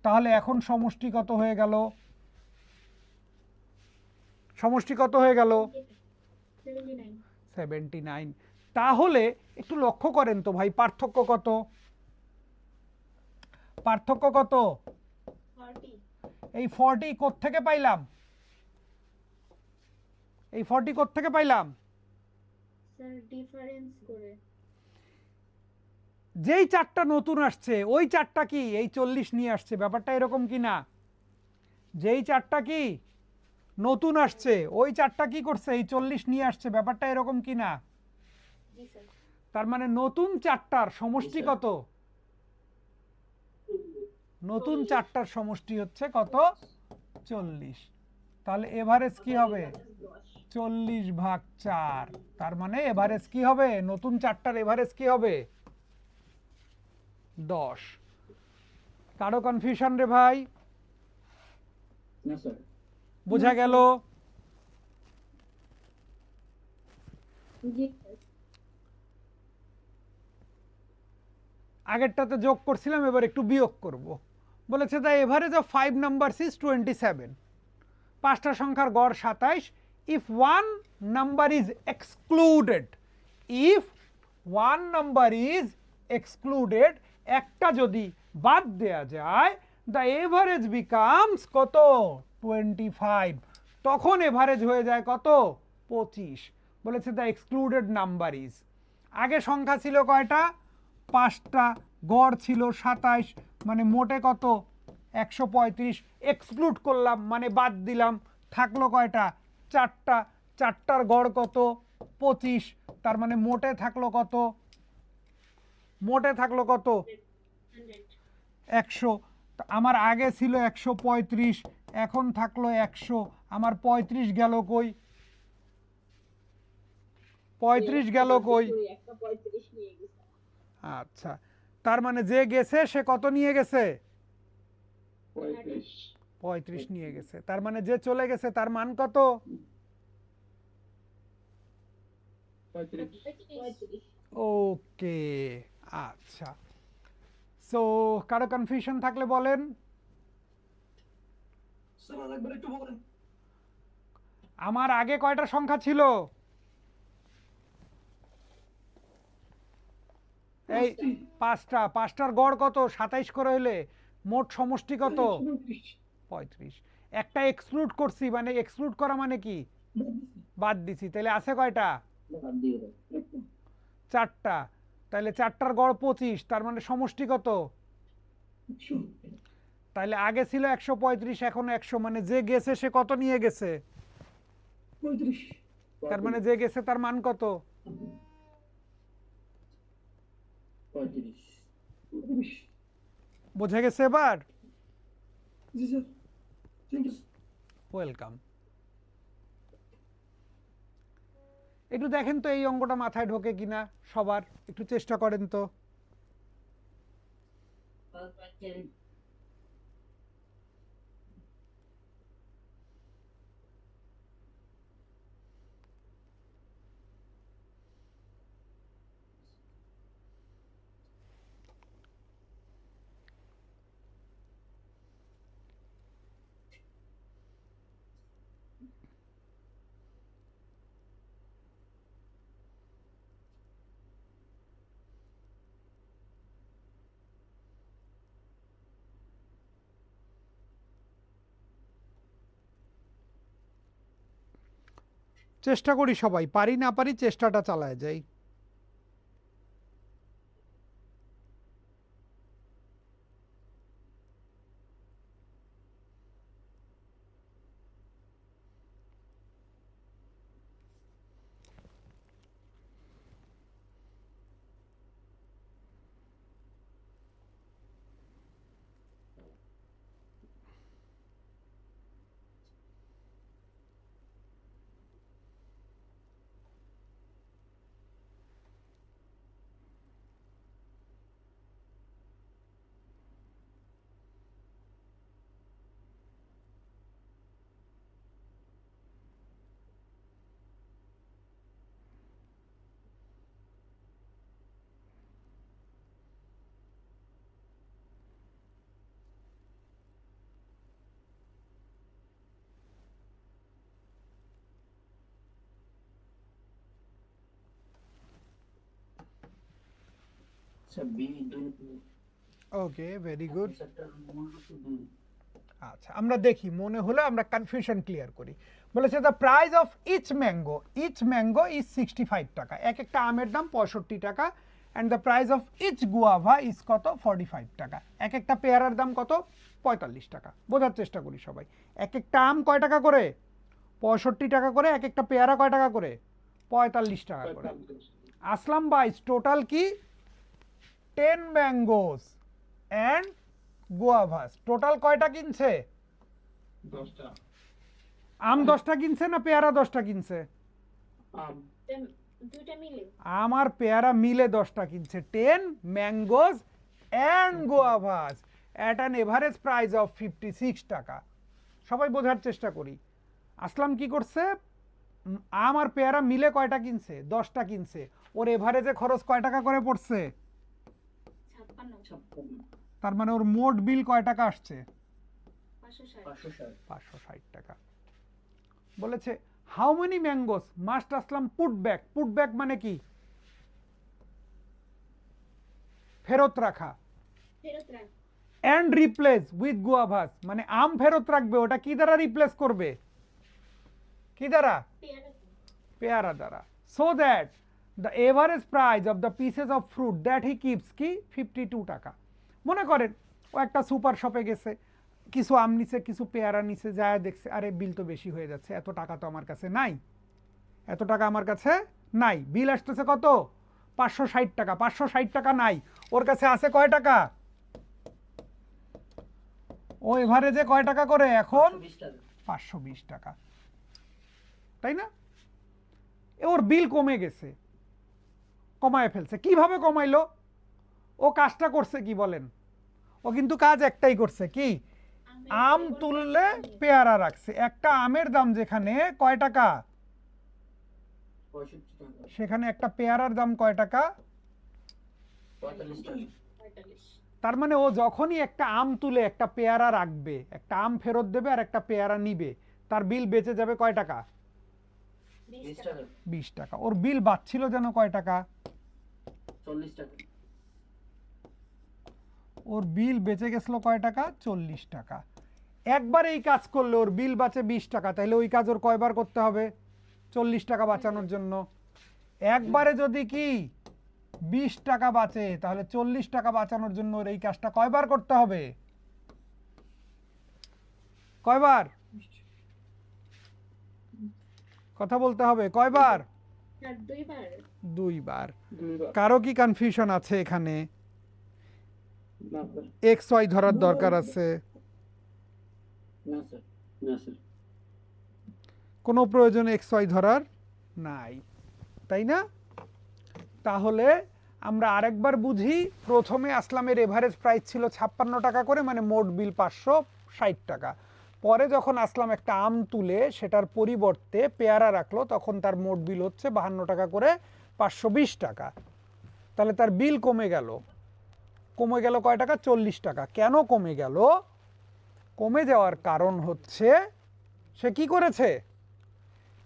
তাহলে এখন সমষ্টি কত হয়ে গেল সমষ্টি কত হয়ে গেল? 79 79। তাহলে একটু লক্ষ্য করেন তো ভাই, পার্থক্য কত? পার্থক্য কত? 40 এই 40 কোত্থেকে পাইলাম? এই 40 কোত্থেকে পাইলাম? স্যার ডিফারেন্স করে যেই চারটা নতুন আসছে ওই চারটা কি এই 40 নিয়ে আসছে, ব্যাপারটা এরকম কি না? যেই চারটা কি নতুন আসছে ওই চারটা কি করছে এই 40 নিয়ে আসছে, ব্যাপারটা এরকম কি না? জি স্যার তার মানে নতুন চারটার সমষ্টি কত? নতুন চারটার সমষ্টি হচ্ছে কত? 40। তাহলে এভারেজ কি হবে? 40/4। তার মানে এভারেজ কি হবে? নতুন চারটার এভারেজ কি হবে? 10। কারো কনফিউশন রে ভাই? না স্যার। বোঝা গেল? জি স্যার আগেরটাতে যোগ করছিলাম, এবার একটু বিয়োগ করব। বলেছে the average of 5 numbers is 27। পাঁচটা সংখ্যার গড় 27 if one number is excluded. If one number is excluded, একটা যদি বাদ দেয়া যায়, দ্য এভারেজ বিকামস কত? 25। তখন এভারেজ হয়ে যায় কত? 25। বলেছে দ্য এক্সক্লুডেড নাম্বার ইজ, আগে সংখ্যা ছিল কয়টা? পাঁচটা, গড় ছিল 27, মানে মোটে কত? 135। এক্সক্লুড করলাম মানে বাদ দিলাম, থাকলো কয়টা? চারটা, চারটার গড় কত? 25। তার মানে মোটে থাকলো কত? মোটে থাকলো কত? 100 100। আমার আগে ছিল 135, এখন থাকলো 100। আমার 35 গেল কই? 35 গেল কই? একটা 35 নিয়ে গেছে। আচ্ছা, তার মানে যে গেছে সে কত নিয়ে গেছে? 35 নিয়ে গেছে। তার মানে যে চলে গেছে তার মান কত? 35 ওকে, আচ্ছা। সো কারো কনফিউশন থাকলে বলেন। স্যার আরেকবার একটু বলেন। আমার আগে কয়টা সংখ্যা ছিল? এই পাঁচটা। পাঁচটার গড় কত? 27 করে হলে মোট সমষ্টি কত? 35। একটা এক্সক্লুড করছি, মানে এক্সক্লুড করা মানে কি? বাদ দিছি। তাহলে আছে কয়টা? চারটা। তাহলে চারটার গড় 25, তার মানে সমষ্টি কত? তাহলে আগে ছিল 135, এখন 100, মানে যে গেছে সে কত নিয়ে গেছে? 35। তার মানে যে গেছে তার মান কত? 35। বোঝা গেছে এবার? জি স্যার, থ্যাংক ইউ। ওয়েলকাম। একটু দেখেন তো এই অঙ্কটা মাথায় ঢোকে কিনা সবার, একটু চেষ্টা করেন তো। চেষ্টা করি সবাই, পারি না পারি চেষ্টাটা চালায় যাই। স্যার বি 2 ওকে, ভেরি গুড। সেক্টর মূল্য তো 2। আচ্ছা, আমরা দেখি, মনে হলে আমরা কনফিউশন ক্লিয়ার করি। বলেছে the price of each mango is 65 টাকা, এক একটা আমের দাম 65 টাকা। And the price of each guava is কত? 45 টাকা। এক একটা পেয়ারার দাম কত? 45 টাকা। বোঝার চেষ্টা করি সবাই, এক একটা আম কয় টাকা করে? 65 টাকা করে। এক একটা পেয়ারা কয় টাকা করে? 45 টাকা করে। আসলাম বাইস টোটাল কি? 10 ম্যাঙ্গোস অ্যান্ড গুয়াভাস। টোটাল কয়টা কিনছে? 10টা আম 10টা কিনছে না পেয়ারা 10টা কিনছে? আম দুইটা মিলে আমার পেয়ারা মিলে 10টা কিনছে। 10 mangoes and guavas at an average price of 56 টাকা। সবাই বোঝার চেষ্টা করি। আসলাম কি করছে? আম আর পেয়ারা মিলে কয়টা কিনছে? 10টা কিনছে। ওর এভারেজে খরচ কয় টাকা করে পড়ছে? 56 তার মানে ওর মোট বিল কয় টাকা আসছে? 560 560 টাকা। বলেছে how many mangoes must Aslam put back মানে কি? ফেরত রাখা। ফেরত রাখ অ্যান্ড রিপ্লেস উইথ গুয়াভাস মানে আম ফেরত রাখবে, ওটা কি দ্বারা রিপ্লেস করবে? কি দ্বারা? পেয়ারা পেয়ারা দ্বারা। So that the average price of the pieces of fruit that he keeps কি? 52 টাকা। মনে করেন ও একটা সুপার শপে গেছে, কিছু আম নিছে, কিছু পেয়ারা নিছে, যায় দেখছে আরে বিল তো বেশি হয়ে যাচ্ছে, এত টাকা তো আমার কাছে নাই, এত টাকা আমার কাছে নাই। বিল আসতেছে কত? 560 টাকা। 560 টাকা নাই, ওর কাছে আছে কয় টাকা? ও এভারেজে কয় টাকা করে এখন? 20 টাকা 520 টাকা, তাই না? ওর বিল কমে গেছে, কমায় ফেলছে। কিভাবে কমাইলো? ও কাজটা করছে কি বলেন? ও কিন্তু কাজ একটাই করছে, কি? আম তুললে পেয়ারা রাখছে। একটা আমের দাম যেখানে কয় টাকা, 65 টাকা সেখানে একটা পেয়ারার দাম কয় টাকা? 45 টাকা 45 তার মানে ও যখনই একটা আম তুলে একটা পেয়ারা রাখবে, একটা আম ফেরত দেবে আর একটা পেয়ারা নিবে, তার বিল বেঁচে যাবে কয় টাকা? 20 টাকা 20 টাকা। ওর বিল বাঁচছিল যেন কয় টাকা? 40 টাকা ওর বিল বেঁচে গেছিল কয় টাকা? 40 টাকা। একবার এই কাজ করলে ওর বিল বাঁচে 20 টাকা, তাহলে ওই কাজ ওর কয়বার করতে হবে 40 টাকা বাঁচানোর জন্য? একবারে যদি কি 20 টাকা বাঁচে, তাহলে 40 টাকা বাঁচানোর জন্য ওর এই কাজটা কয়বার করতে হবে? কয়বার? কথা বলতে হবে, কয়বার? আর দুইবার 2বার। 2বার কারো কি কনফিউশন আছে এখানে? না স্যার এক্স ওয়াই ধরার দরকার আছে? না স্যার না স্যার কোনো প্রয়োজন এক্স ওয়াই ধরার নাই, তাই না? তাহলে আমরা আরেকবার বুঝি। প্রথমে আসলামের এভারেজ প্রাইস ছিল 56 টাকা করে, মানে মোট বিল 560 টাকা। পরে যখন আসলাম একটা আম তুলে সেটার পরিবর্তে পেয়ারা রাখলো, তখন তার মোট বিল হচ্ছে 52 টাকা করে, 520 টাকা। তাহলে তার বিল কমে গেল। কমে গেল কয় টাকা? 40 টাকা। কেন কমে গেল? কমে যাওয়ার কারণ হচ্ছে সে কি করেছে?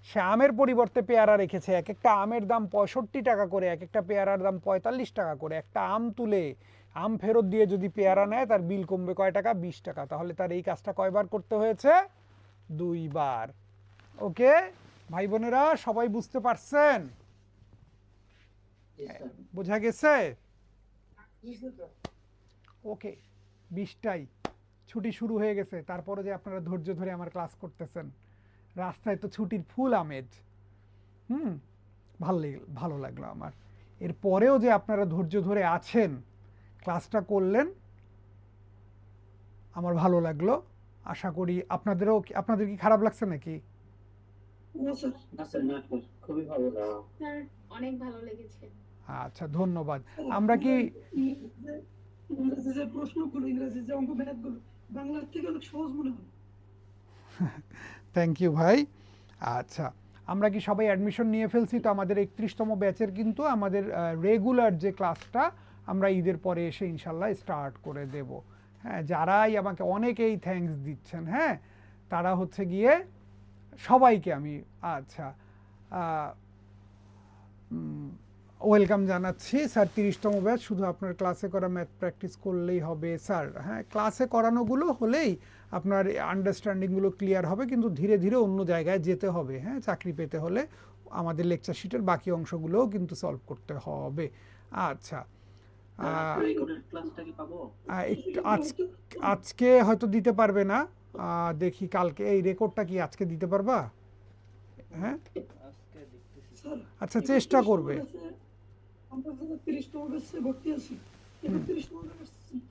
সে আমের পরিবর্তে পেয়ারা রেখেছে। এক একটা আমের দাম 65 টাকা করে, এক একটা পেয়ারার দাম 45 টাকা করে। একটা আম তুলে আম ফেরত দিয়ে যদি পেয়ারা নেয়, তার বিল কমবে কয় টাকা? 20 টাকা। তাহলে তার এই কাজটা কয়বার করতে হয়েছে? 2বার। ওকে ভাই বোনেরা, সবাই বুঝতে পারছেন? জি স্যার বোঝা গেছে? জি স্যার ওকে, 20টাই ছুটি শুরু হয়ে গেছে, তারপরে যে আপনারা ধৈর্য ধরে আমার ক্লাস করতেছেন। রাস্তায় তো ছুটির ফুল আমেজ। ভালো লাগলো আমার। এরপরেও যে আপনারা ধৈর্য ধরে আছেন, ক্লাসটা করলেন, আমার ভালো লাগলো। আশা করি আপনাদের কি খারাপ লাগছে নাকি? না স্যার না স্যার না স্যার খুবই ভালো লাগলো স্যার অনেক ভালো লেগেছে। আচ্ছা, ধন্যবাদ। আমরা কি ইংরেজি যে প্রশ্নগুলো, ইংরেজি যে অঙ্ক ম্যাথগুলো বাংলার থেকে অনেক সহজ মনে হয়। থ্যাংক ইউ ভাই। আচ্ছা, আমরা কি সবাই অ্যাডমিশন নিয়ে ফেলছি? তো আমাদের 31তম ব্যাচের কিন্তু আমাদের রেগুলার যে ক্লাসটা আমরা ঈদের পরে এসে ইনশাল্লাহ স্টার্ট করে দেব। হ্যাঁ, যারাই আমাকে অনেকেই থ্যাঙ্কস দিচ্ছেন, হ্যাঁ, তারা হচ্ছে গিয়ে সবাইকে আমি আচ্ছা ওয়েলকাম জানাচ্ছি স্যার। 30তম ব্যাচ, শুধু আপনার ক্লাসে করা ম্যাথ প্র্যাকটিস করলেই হবে স্যার? হ্যাঁ, ক্লাসে করানোগুলো হলেই আপনার আন্ডারস্ট্যান্ডিংগুলো ক্লিয়ার হবে, কিন্তু ধীরে ধীরে অন্য জায়গায় যেতে হবে। হ্যাঁ, চাকরি পেতে হলে আমাদের লেকচার শিটের বাকি অংশগুলোও কিন্তু সলভ করতে হবে। আচ্ছা, রেকর্ডেড ক্লাসটা কি পাবো? আজকে হয়তো দিতে পারবে না, দেখি কালকে। এই রেকর্ডটা কি আজকে দিতে পারবা? হ্যাঁ, স্যার আচ্ছা, চেষ্টা করবে। আমরা 30তম ব্যাচে ভর্তি আছি, 31তম ব্যাচ